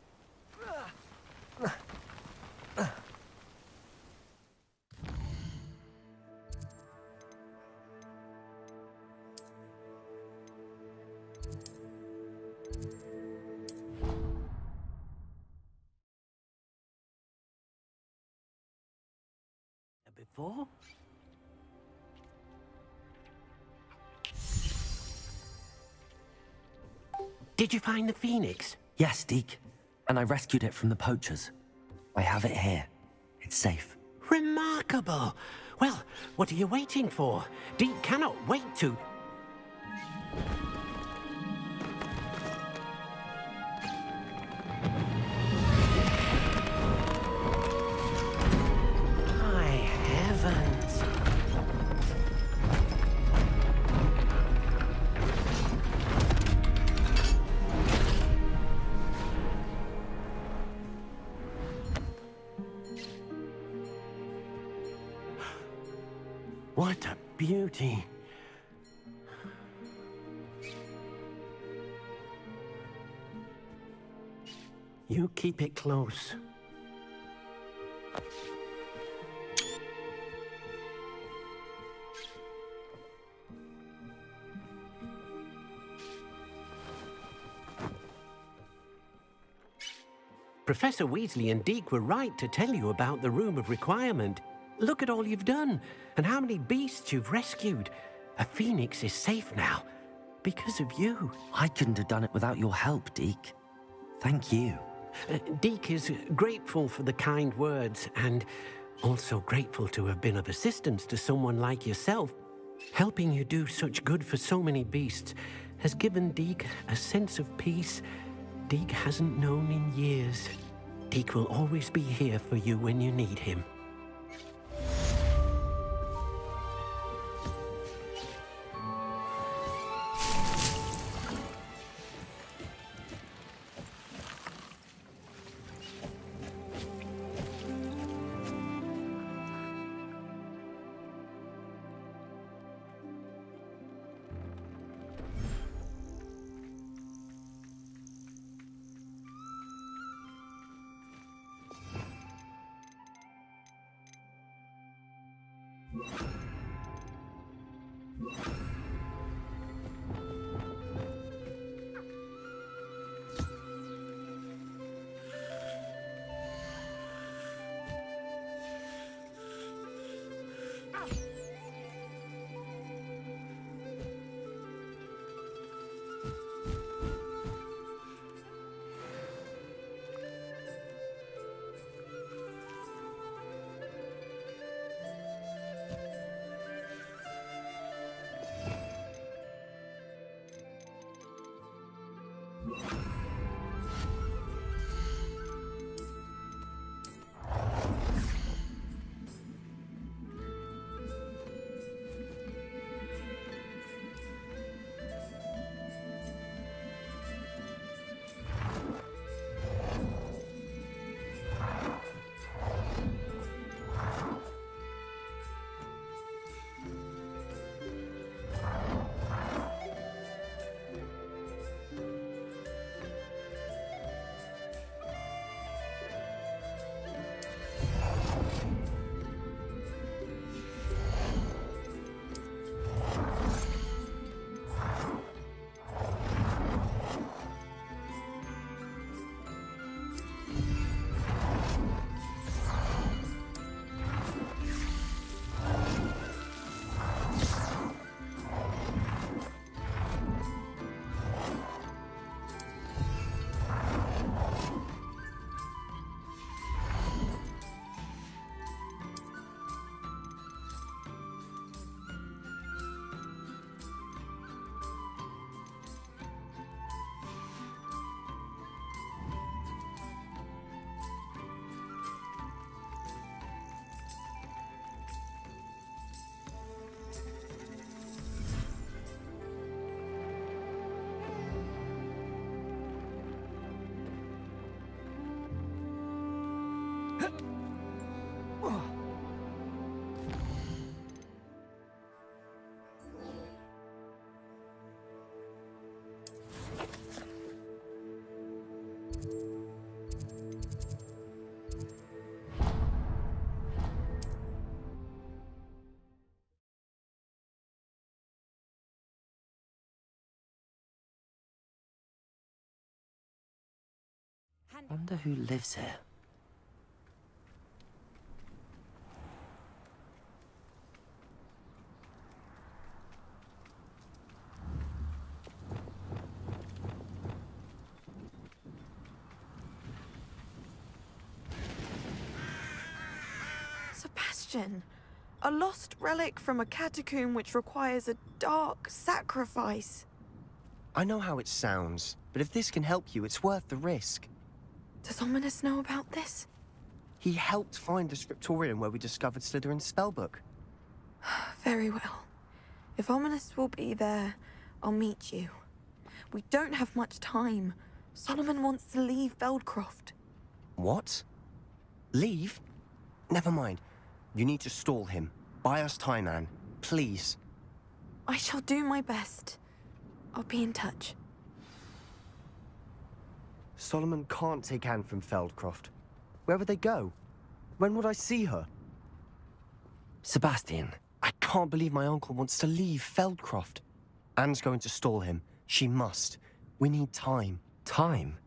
Before? Did you find the Phoenix? Yes, Deke. And I rescued it from the poachers. I have it here. It's safe. Remarkable. Well, what are you waiting for? Deke cannot wait to... My heavens. What a beauty. You keep it close. Professor Weasley and Deke were right to tell you about the Room of Requirement. Look at all you've done, and how many beasts you've rescued. A phoenix is safe now, because of you. I couldn't have done it without your help, Deke. Thank you. Deke is grateful for the kind words, and also grateful to have been of assistance to someone like yourself. Helping you do such good for so many beasts has given Deke a sense of peace Deke hasn't known in years. Deke will always be here for you when you need him. Wonder who lives here. question. A lost relic from a catacomb which requires a dark sacrifice. I know how it sounds, but if this can help you, it's worth the risk. Does Ominous know about this? He helped find the scriptorium where we discovered Slytherin's spellbook. Very well. If Ominous will be there, I'll meet you. We don't have much time. Solomon wants to leave Feldcroft. What? Leave? Never mind. You need to stall him. Buy us time, Anne. Please. I shall do my best. I'll be in touch. Solomon can't take Anne from Feldcroft. Where would they go? When would I see her? Sebastian. I can't believe my uncle wants to leave Feldcroft. Anne's going to stall him. She must. We need time. Time?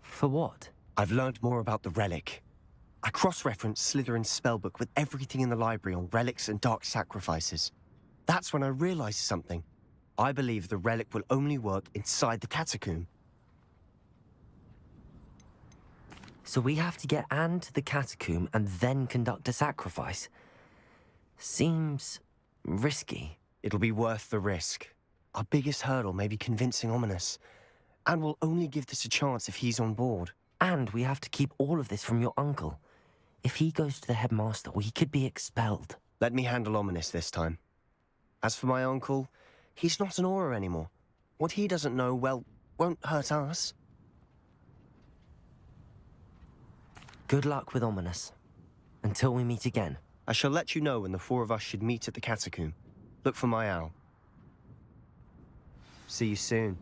For what? I've learned more about the relic. I cross-referenced Slytherin's spellbook with everything in the library on relics and dark sacrifices. That's when I realized something. I believe the relic will only work inside the catacomb. So we have to get Anne to the catacomb and then conduct a sacrifice? Seems risky. It'll be worth the risk. Our biggest hurdle may be convincing Ominous. And we'll only give this a chance if he's on board. And we have to keep all of this from your uncle. If he goes to the headmaster, we could be expelled. Let me handle Ominous this time. As for my uncle, he's not an Aura anymore. What he doesn't know, well, won't hurt us. Good luck with Ominous. Until we meet again. I shall let you know when the four of us should meet at the catacomb. Look for my owl. See you soon.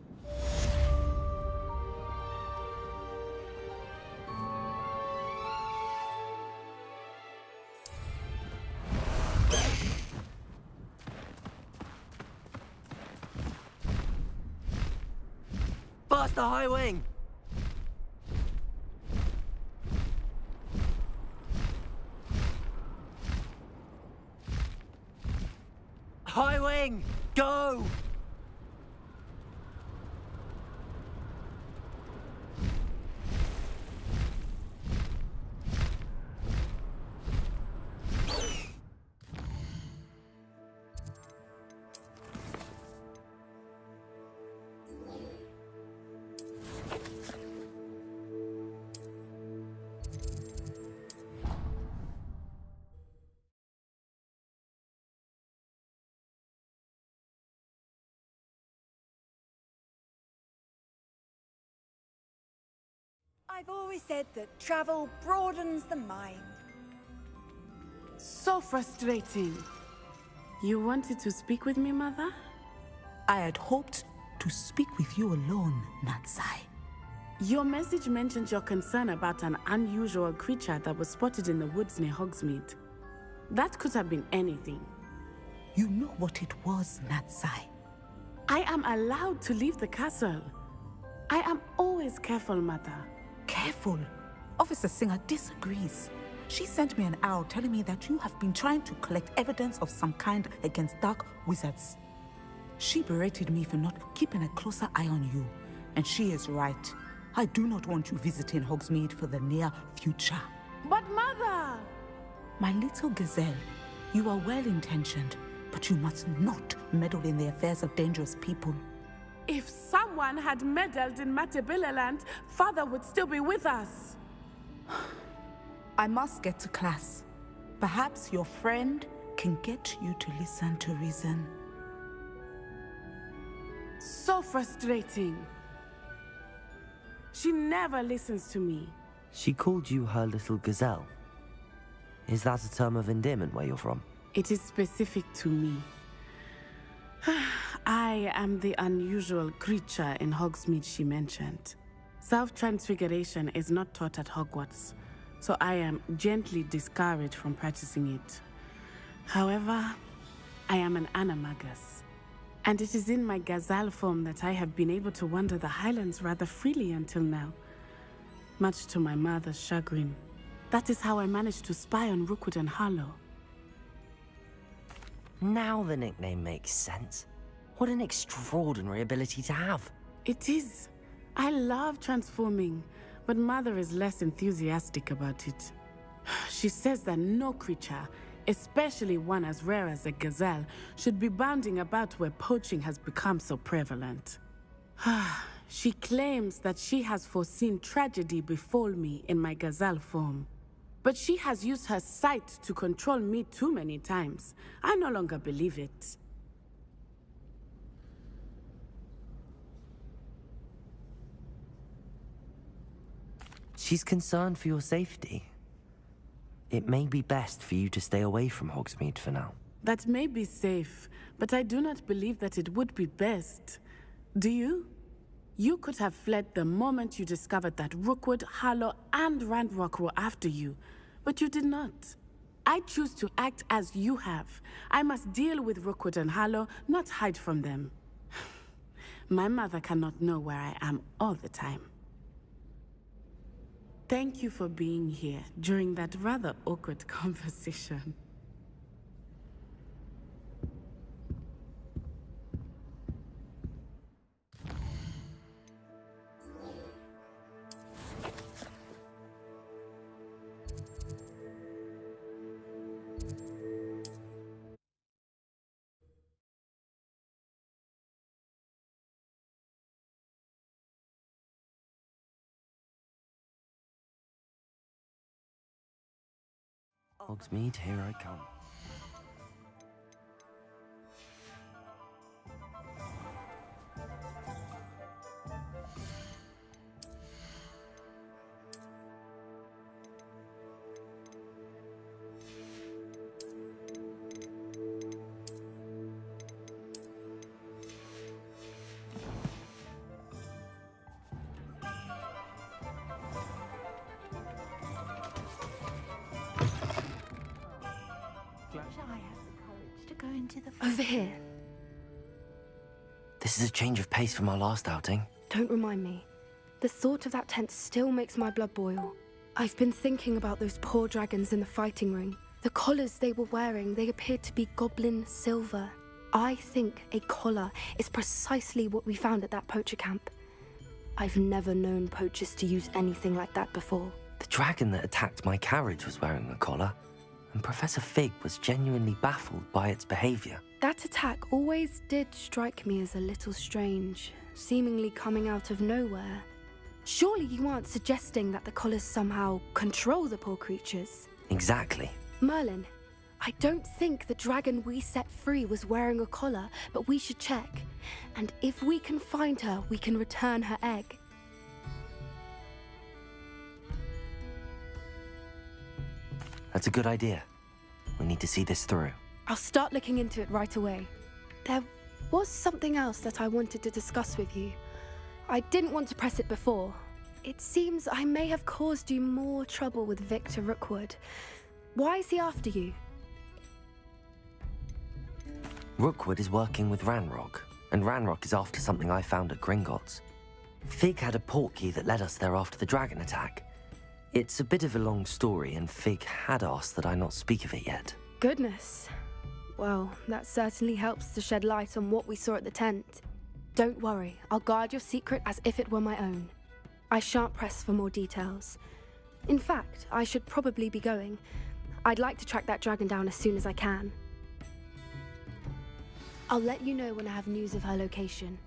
Faster, High Wing! High Wing, go! I've always said that travel broadens the mind. So frustrating. You wanted to speak with me, Mother? I had hoped to speak with you alone, Natsai. Your message mentioned your concern about an unusual creature that was spotted in the woods near Hogsmeade. That could have been anything. You know what it was, Natsai. I am allowed to leave the castle. I am always careful, Mother. Careful. Officer Singer disagrees. She sent me an owl telling me that you have been trying to collect evidence of some kind against dark wizards. She berated me for not keeping a closer eye on you, and she is right. I do not want you visiting Hogsmeade for the near future. But Mother! My little gazelle, you are well-intentioned, but you must not meddle in the affairs of dangerous people. If someone had meddled in Matabeleland, Father would still be with us. I must get to class. Perhaps your friend can get you to listen to reason. So frustrating. She never listens to me. She called you her little gazelle. Is that a term of endearment where you're from? It is specific to me. I am the unusual creature in Hogsmeade she mentioned. Self-transfiguration is not taught at Hogwarts, so I am gently discouraged from practicing it. However, I am an animagus, and it is in my gazelle form that I have been able to wander the Highlands rather freely until now, much to my mother's chagrin. That is how I managed to spy on Rookwood and Harlow. Now the nickname makes sense. What an extraordinary ability to have. It is. I love transforming, but Mother is less enthusiastic about it. She says that no creature especially one as rare as a gazelle, should be bounding about where poaching has become so prevalent. She claims that she has foreseen tragedy befall me in my gazelle form. But she has used her sight to control me too many times. I no longer believe it. She's concerned for your safety. It may be best for you to stay away from Hogsmeade for now. That may be safe, but I do not believe that it would be best. Do you? You could have fled the moment you discovered that Rookwood, Harlow, and Ranrock were after you, but you did not. I choose to act as you have. I must deal with Rookwood and Harlow, not hide from them. My mother cannot know where I am all the time. Thank you for being here during that rather awkward conversation. Hogsmeade, here I come. Over here. This is a change of pace from our last outing. Don't remind me. The thought of that tent still makes my blood boil. I've been thinking about those poor dragons in the fighting ring. The collars they were wearing, they appeared to be goblin silver. I think a collar is precisely what we found at that poacher camp. I've never known poachers to use anything like that before. The dragon that attacked my carriage was wearing a collar, and Professor Fig was genuinely baffled by its behavior. That attack always did strike me as a little strange, seemingly coming out of nowhere. Surely you aren't suggesting that the collars somehow control the poor creatures? Exactly. Merlin, I don't think the dragon we set free was wearing a collar, but we should check. And if we can find her, we can return her egg. That's a good idea. We need to see this through. I'll start looking into it right away. There was something else that I wanted to discuss with you. I didn't want to press it before. It seems I may have caused you more trouble with Victor Rookwood. Why is he after you? Rookwood is working with Ranrock, and Ranrock is after something I found at Gringotts. Fig had a portkey that led us there after the dragon attack. It's a bit of a long story, and Fig had asked that I not speak of it yet. Goodness. Well, that certainly helps to shed light on what we saw at the tent. Don't worry, I'll guard your secret as if it were my own. I shan't press for more details. In fact, I should probably be going. I'd like to track that dragon down as soon as I can. I'll let you know when I have news of her location.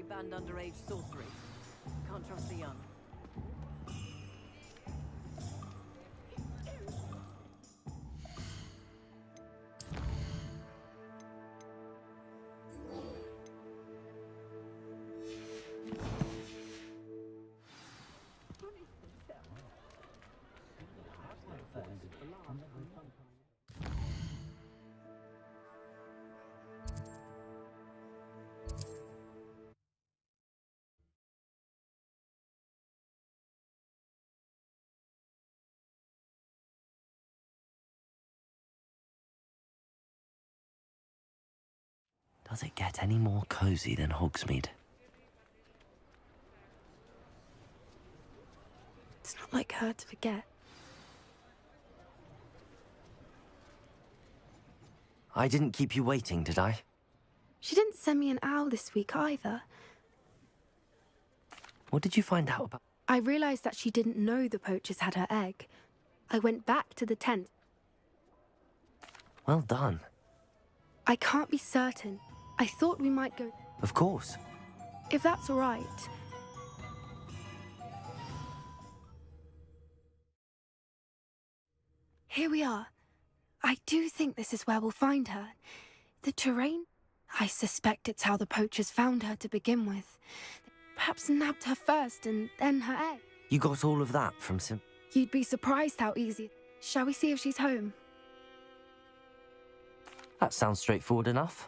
Banned underage sorcery. Can't trust the young. Does it get any more cozy than Hogsmeade? It's not like her to forget. I didn't keep you waiting, did I? She didn't send me an owl this week either. What did you find out about? I realized that she didn't know the poachers had her egg. I went back to the tent. Well done. I can't be certain. I thought we might go... Of course. If that's all right. Here we are. I do think this is where we'll find her. The terrain? I suspect it's how the poachers found her to begin with. Perhaps nabbed her first and then her egg. You got all of that from You'd be surprised how easy... Shall we see if she's home? That sounds straightforward enough.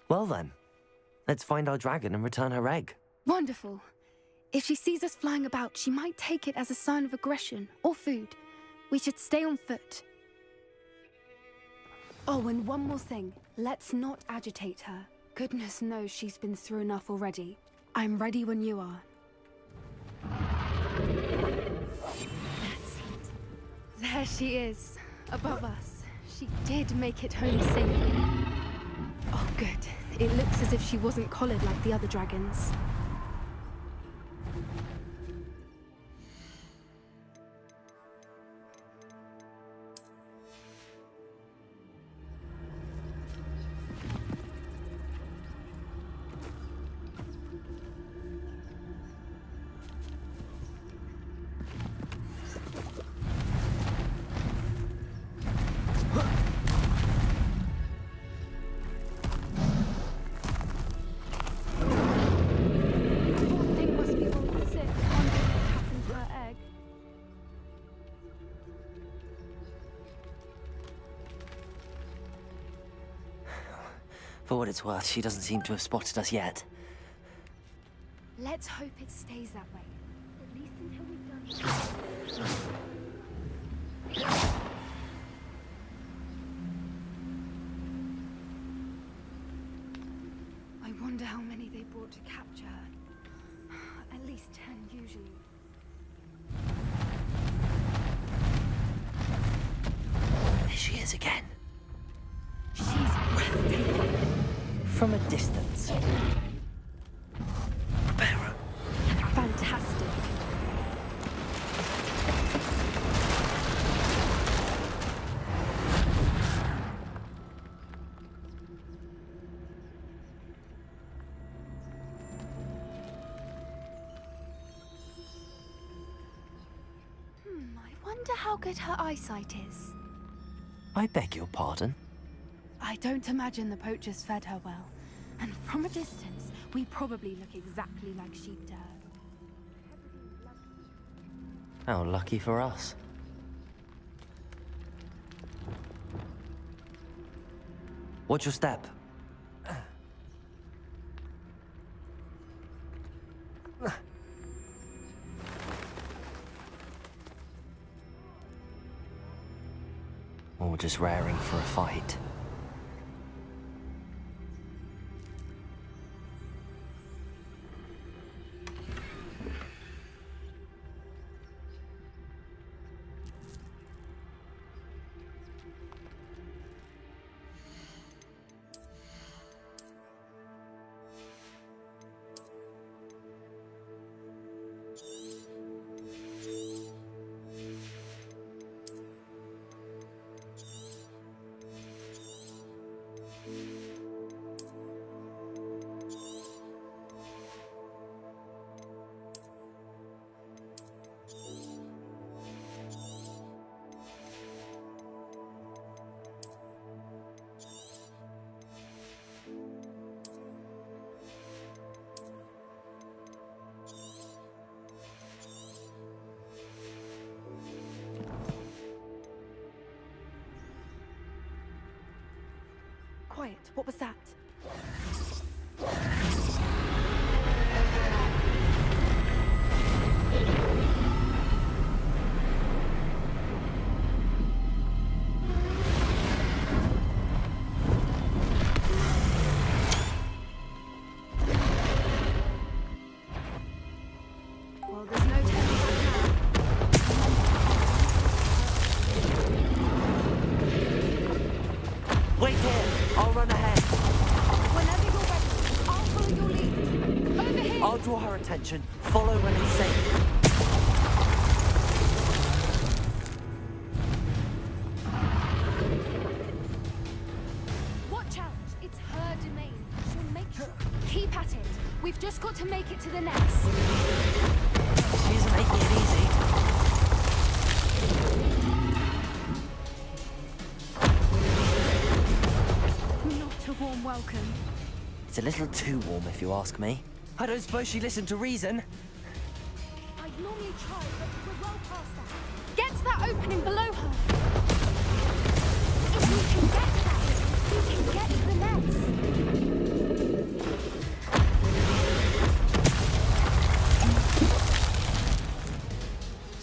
Well then, let's find our dragon and return her egg. Wonderful. If she sees us flying about, she might take it as a sign of aggression or food. We should stay on foot. Oh, and one more thing. Let's not agitate her. Goodness knows she's been through enough already. I'm ready when you are. There she is, above us. She did make it home safely. Oh, good. It looks as if she wasn't collared like the other dragons. For what it's worth, she doesn't seem to have spotted us yet. Let's hope it stays that way. At least until we've done... I wonder how many they brought to capture her. At least 10 usually. There she is again. She's breathtaking. From a distance. Prepare. Fantastic. I wonder how good her eyesight is. I beg your pardon? I don't imagine the poachers fed her well. And from a distance, we probably look exactly like sheep to her. How lucky for us. Watch your step. Or just raring for a fight. Quiet, what was that? I'll draw her attention. Follow when it's safe. Watch out! It's her domain. She'll make sure. Keep at it. We've just got to make it to the nest. She isn't making it easy. Not a warm welcome. It's a little too warm, if you ask me. I don't suppose she listened to reason. I'd normally try, but we're well past that. Get to that opening below her. If we can get there, we can get to the nest.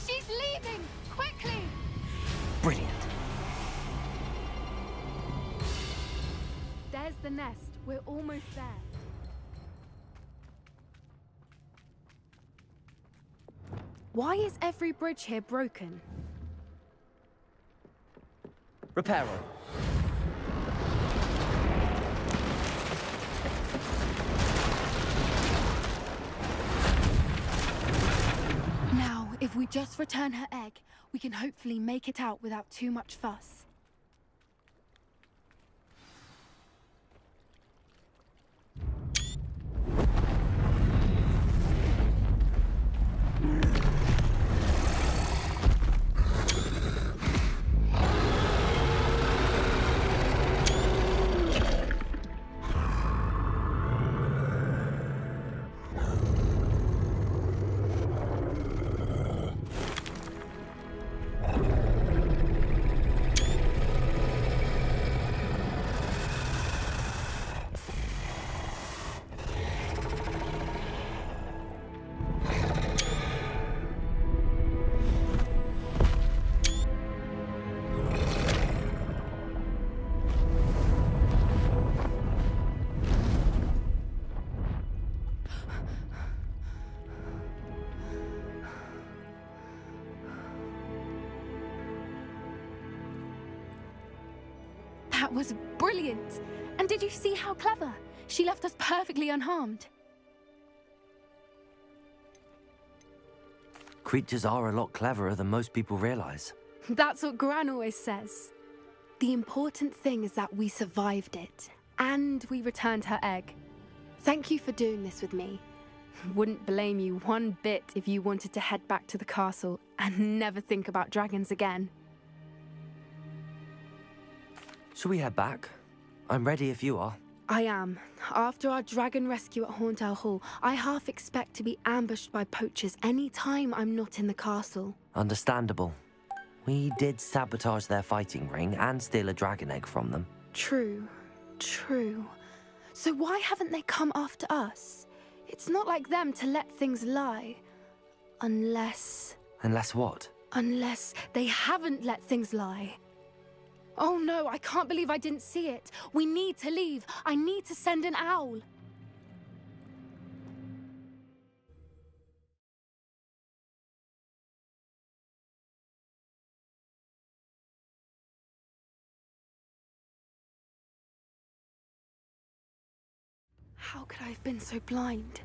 She's leaving! Quickly! Brilliant. There's the nest. We're almost there. Why is every bridge here broken? Repair her. Now, if we just return her egg, we can hopefully make it out without too much fuss. That was brilliant! And did you see how clever? She left us perfectly unharmed. Creatures are a lot cleverer than most people realize. That's what Gran always says. The important thing is that we survived it, and we returned her egg. Thank you for doing this with me. Wouldn't blame you one bit if you wanted to head back to the castle and never think about dragons again. Shall we head back? I'm ready if you are. I am. After our dragon rescue at Hauntel Hall, I half expect to be ambushed by poachers any time I'm not in the castle. Understandable. We did sabotage their fighting ring and steal a dragon egg from them. True. So why haven't they come after us? It's not like them to let things lie. Unless what? Unless they haven't let things lie. Oh no, I can't believe I didn't see it. We need to leave. I need to send an owl. How could I have been so blind?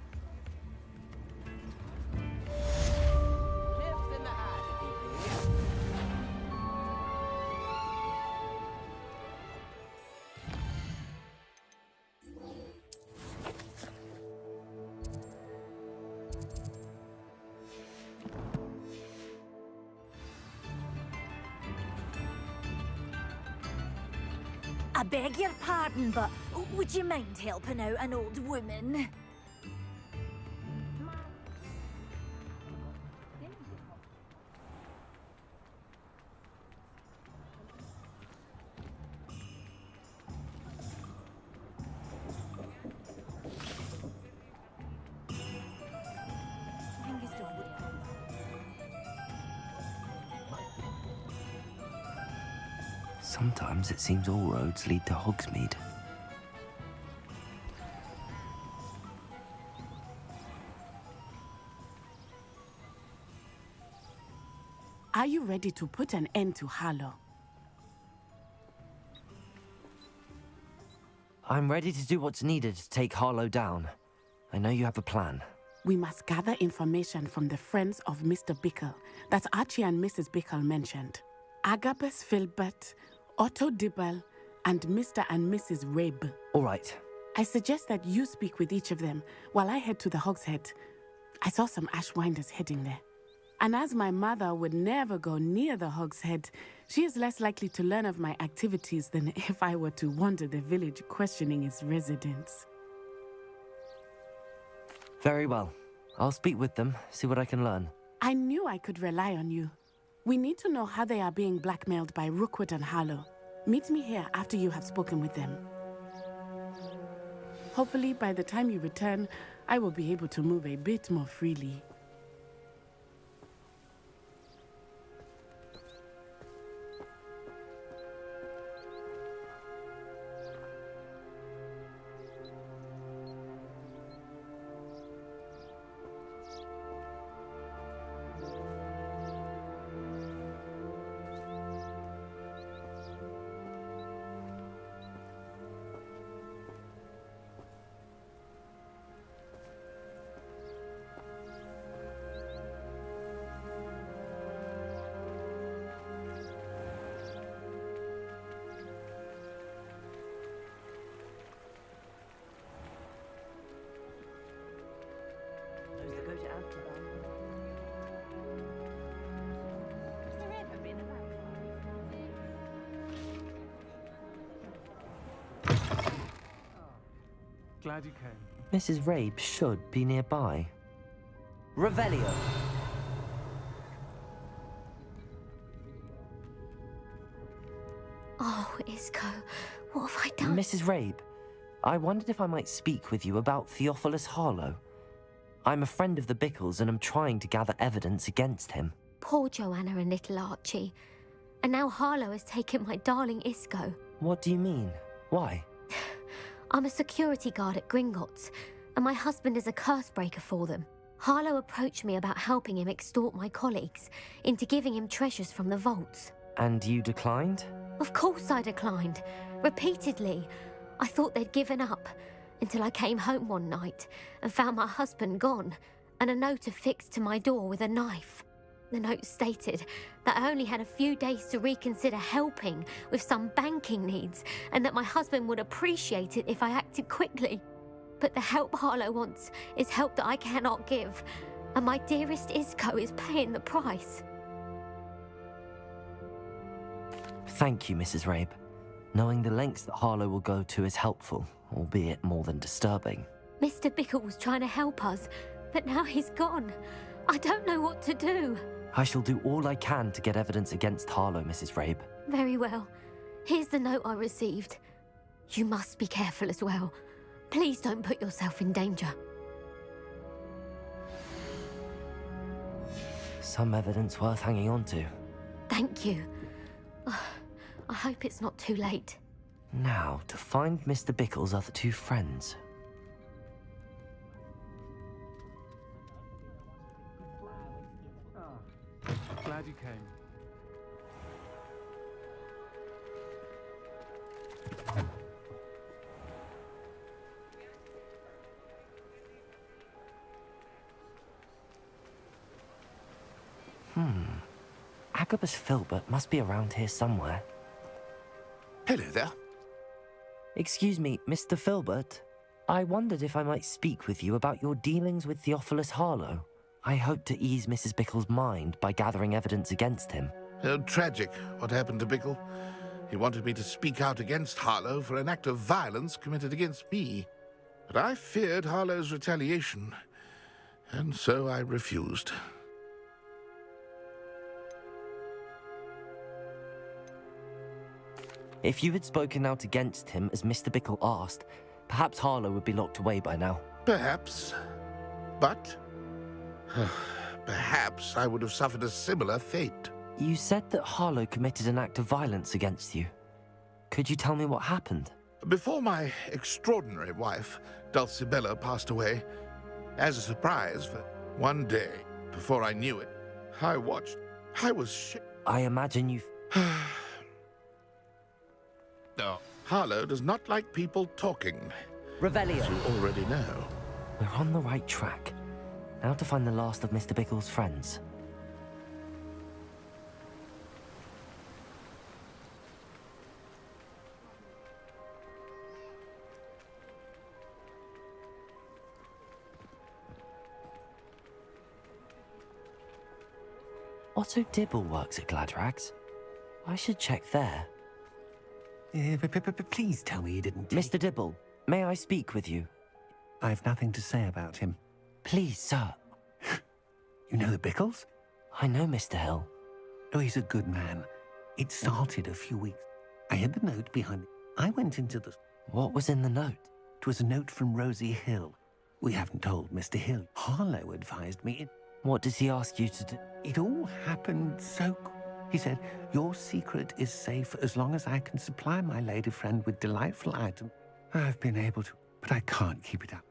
I beg your pardon, but would you mind helping out an old woman? Sometimes it seems all roads lead to Hogsmeade. Are you ready to put an end to Harlow? I'm ready to do what's needed to take Harlow down. I know you have a plan. we must gather information from the friends of Mr. Bickle that Archie and Mrs. Bickle mentioned. Agabus Filbert, Otto Dibble, and Mr. and Mrs. Rabe. All right. I suggest that you speak with each of them while I head to the Hogshead. I saw some Ashwinders heading there. And as my mother would never go near the Hogshead, she is less likely to learn of my activities than if I were to wander the village questioning its residents. Very well. I'll speak with them, see what I can learn. I knew I could rely on you. We need to know how they are being blackmailed by Rookwood and Harlow. Meet me here after you have spoken with them. Hopefully, by the time you return, I will be able to move a bit more freely. Those that go to Amsterdam. Has there ever been a vampire? Glad you came. Mrs. Rabe should be nearby. Revelio! Oh, Isco, what have I done? Mrs. Rabe, I wondered if I might speak with you about Theophilus Harlow. I'm a friend of the Bickles and am trying to gather evidence against him. Poor Joanna and little Archie. And now Harlow has taken my darling Isco. What do you mean? Why? I'm a security guard at Gringotts, and my husband is a curse breaker for them. Harlow approached me about helping him extort my colleagues into giving him treasures from the vaults. And you declined? Of course I declined. Repeatedly. I thought they'd given up, until I came home one night and found my husband gone, and a note affixed to my door with a knife. The note stated that I only had a few days to reconsider helping with some banking needs, and that my husband would appreciate it if I acted quickly. But the help Harlow wants is help that I cannot give, and my dearest Isco is paying the price. Thank you, Mrs. Rabe. Knowing the lengths that Harlow will go to is helpful, albeit more than disturbing. Mr. Bickle was trying to help us, but now he's gone. I don't know what to do. I shall do all I can to get evidence against Harlow, Mrs. Rabe. Very well. Here's the note I received. You must be careful as well. Please don't put yourself in danger. Some evidence worth hanging on to. Thank you. I hope it's not too late. Now, to find Mr. Bickle's other two friends. Glad you came. Agabus Filbert must be around here somewhere. Hello there. Excuse me, Mr. Filbert. I wondered if I might speak with you about your dealings with Theophilus Harlow. I hope to ease Mrs. Bickle's mind by gathering evidence against him. Tragic, what happened to Bickle. He wanted me to speak out against Harlow for an act of violence committed against me. But I feared Harlow's retaliation, and so I refused. If you had spoken out against him as Mr. Bickle asked, perhaps Harlow would be locked away by now. Perhaps. But perhaps I would have suffered a similar fate. You said that Harlow committed an act of violence against you. Could you tell me what happened? Before my extraordinary wife, Dulcibella, passed away, as a surprise for one day, before I knew it, I watched. I was I imagine you... No, Harlow does not like people talking. Revelio. As you already know. We're on the right track. Now to find the last of Mr. Bickle's friends. Otto Dibble works at Gladrags. I should check there. Please tell me you didn't. Mr. Dibble, may I speak with you? I've nothing to say about him. Please, sir. You know the Bickles? I know Mr. Hill. Oh, he's a good man. It started a few weeks. I had the note behind it. I went into the... What was in the note? It was a note from Rosie Hill. We haven't told Mr. Hill. Harlow advised me. What does he ask you to do? It all happened so... He said, your secret is safe as long as I can supply my lady friend with delightful items. I've been able to, but I can't keep it up.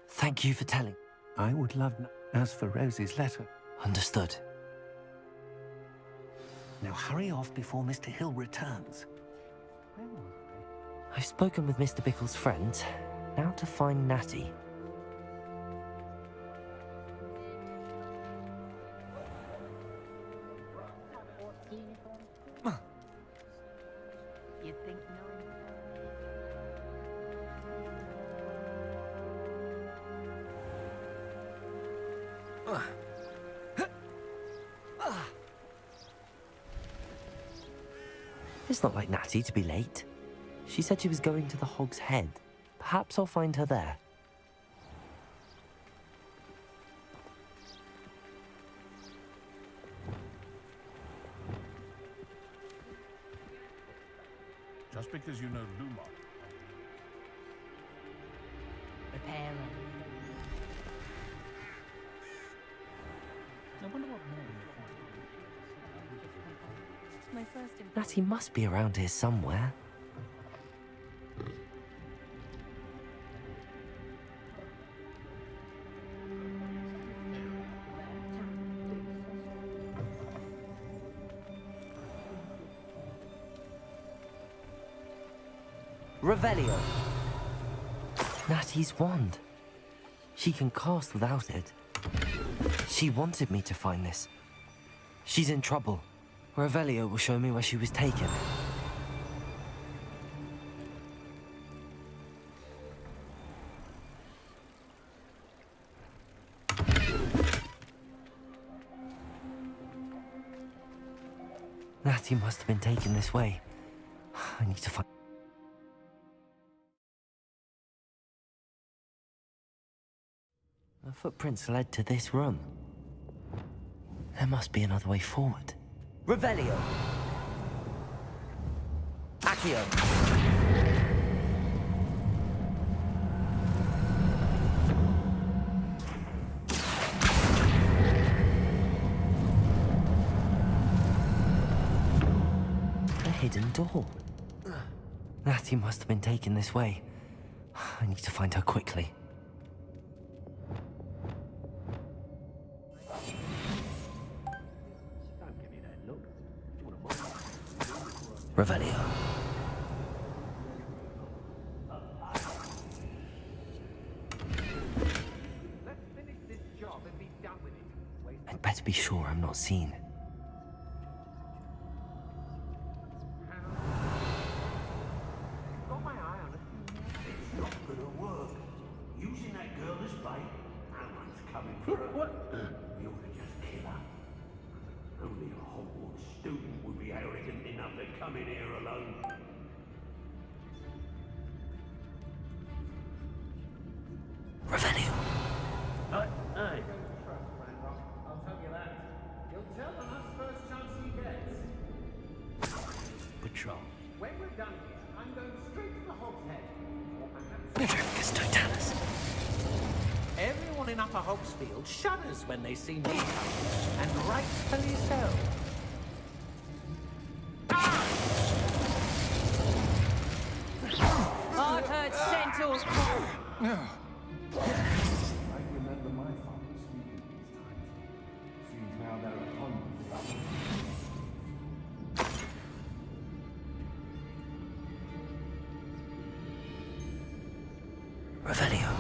Thank you for telling. I would love... As for Rosie's letter... Understood. Now hurry off before Mr. Hill returns. I've spoken with Mr. Bickle's friend. Now to find Natty. You think It's not like Natty to be late. She said she was going to the Hog's Head. Perhaps I'll find her there. Just because you know Lumos. Repair. I wonder what more. My first Natty must be around here somewhere. Revelio. Natty's wand. She can cast without it. She wanted me to find this. She's in trouble. Revelio will show me where she was taken. Natty must have been taken this way. I need to find... The footprints led to this room. There must be another way forward. Revelio! Accio! A hidden door. Natty must have been taken this way. I need to find her quickly. Revelio. I'd better be sure I'm not seen. Got my eye on it. It's not gonna work. Using that girl as bait. No one's coming for her. What? You ought to just kill her. Only a Hogwarts student would be arrogant enough to come in here alone. Revelio. Hey. I'll tell you that. You'll tell on us first chance he gets. Patrol. When we're done here, I'm going straight to the Hog's Head. Or perhaps... Never Totalis. Everyone in Upper Hogsfield shudders when they see me coming, and rightfully so. I've heard centaurs call. I remember my father speaking these times. Seems now there are hundreds. Revelio.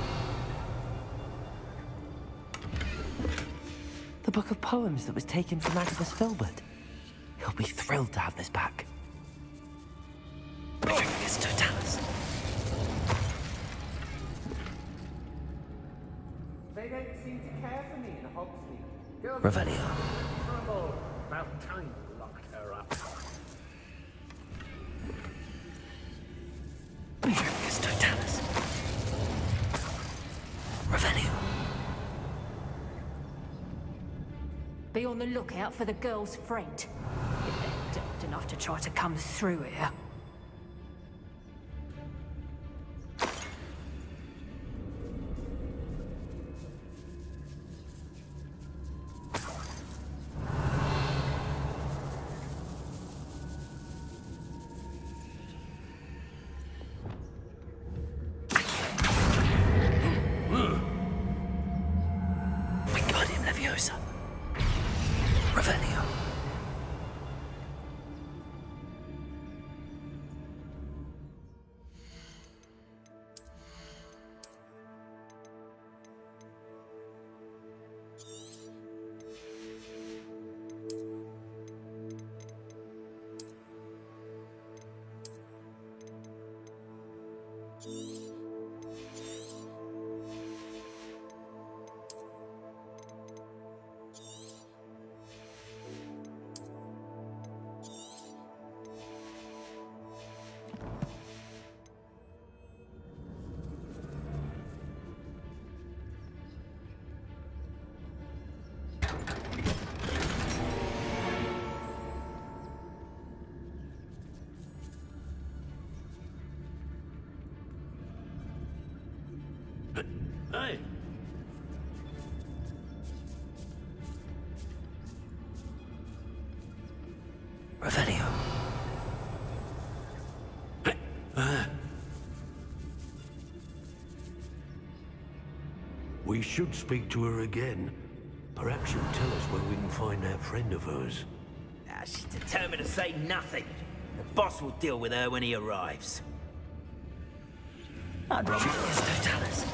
The book of poems that was taken from Agabus Filbert. He'll be thrilled to have this back. Magnificus Totalis. They don't seem to care for me in Hogsmeade. Revelio. Trouble. About time you locked her up. Magnificus Totalis. Revelio. Be on the lookout for the girl's friend. If they're daft enough to try to come through here. Wingardium Leviosa. Revelio. Hey! Revelio. We should speak to her again. Perhaps she'll tell us where we can find that friend of hers. She's determined to say nothing. The boss will deal with her when he arrives. Magnificus Totalis.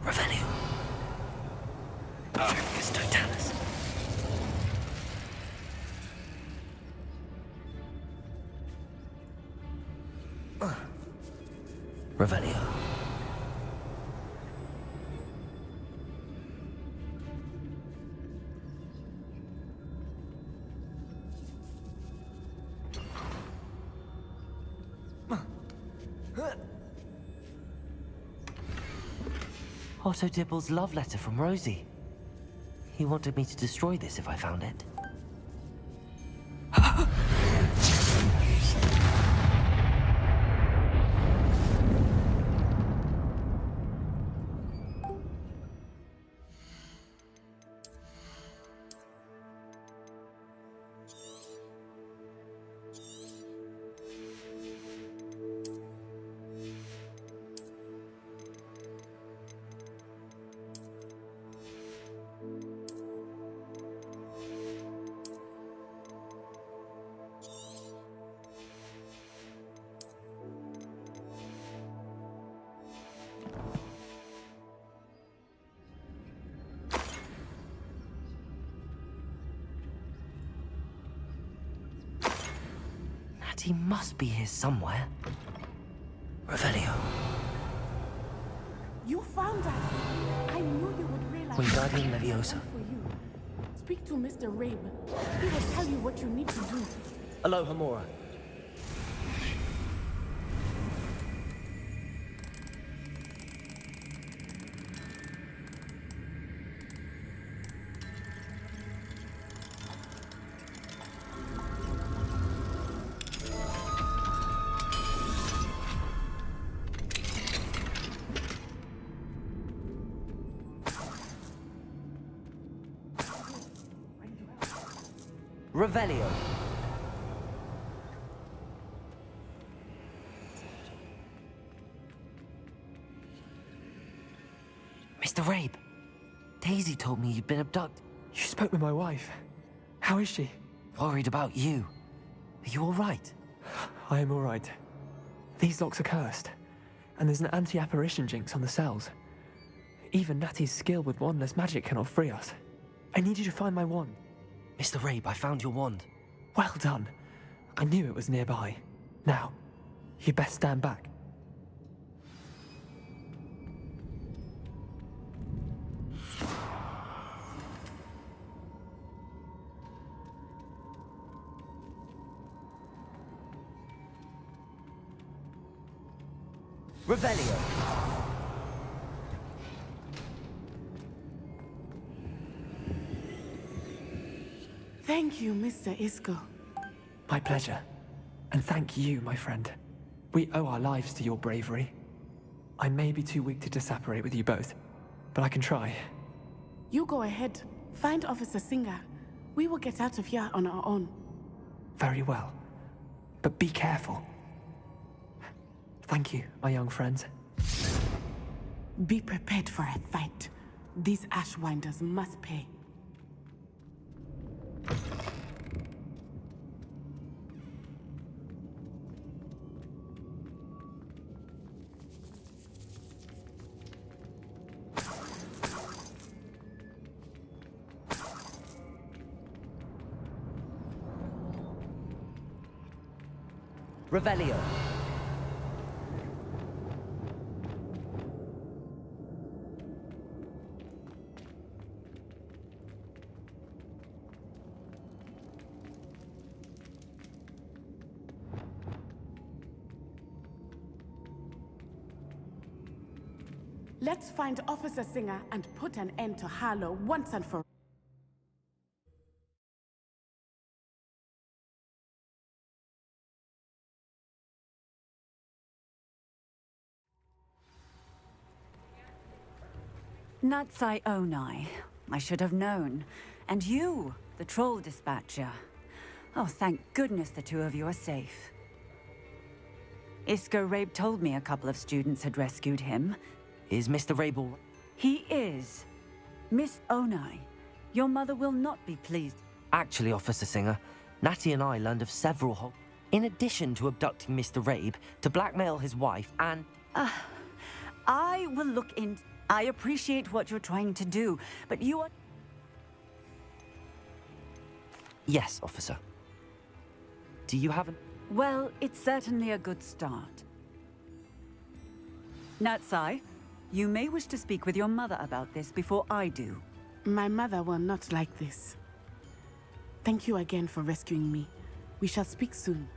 Revelio. Magnificus Totalis. Revelio. Otto Dibble's love letter from Rosie. He wanted me to destroy this if I found it. He must be here somewhere. Revelio. You found us. I knew you would realize. Wingardium Leviosa. For you. Speak to Mr. Rabe. He will tell you what you need to do. Aloha, Mora. Revelio. Mr. Rabe, Daisy told me you'd been abducted. You spoke with my wife. How is she? Worried about you. Are you all right? I am all right. These locks are cursed, and there's an anti-apparition jinx on the cells. Even Natty's skill with wandless magic cannot free us. I need you to find my wand. Mr. Rabe, I found your wand. Well done. I knew it was nearby. Now, you best stand back. Revelio. Thank you, Mr. Isco. My pleasure. And thank you, my friend. We owe our lives to your bravery. I may be too weak to disapparate with you both, but I can try. You go ahead. Find Officer Singer. We will get out of here on our own. Very well. But be careful. Thank you, my young friends. Be prepared for a fight. These Ashwinders must pay. Revelio. Let's find Officer Singer and put an end to Harlow once and for all. Natsai Onai. I should have known. And you, the troll dispatcher. Oh, thank goodness the two of you are safe. Isco Rabe told me a couple of students had rescued him. Is Mr. Rabe all right? He is. Miss Onai, your mother will not be pleased. Actually, Officer Singer, Natty and I learned of several in addition to abducting Mr. Rabe, to blackmail his wife and... I will look in... I appreciate what you're trying to do, but you are... Yes, officer. Do you have an... Well, it's certainly a good start. Natsai, you may wish to speak with your mother about this before I do. My mother will not like this. Thank you again for rescuing me. We shall speak soon.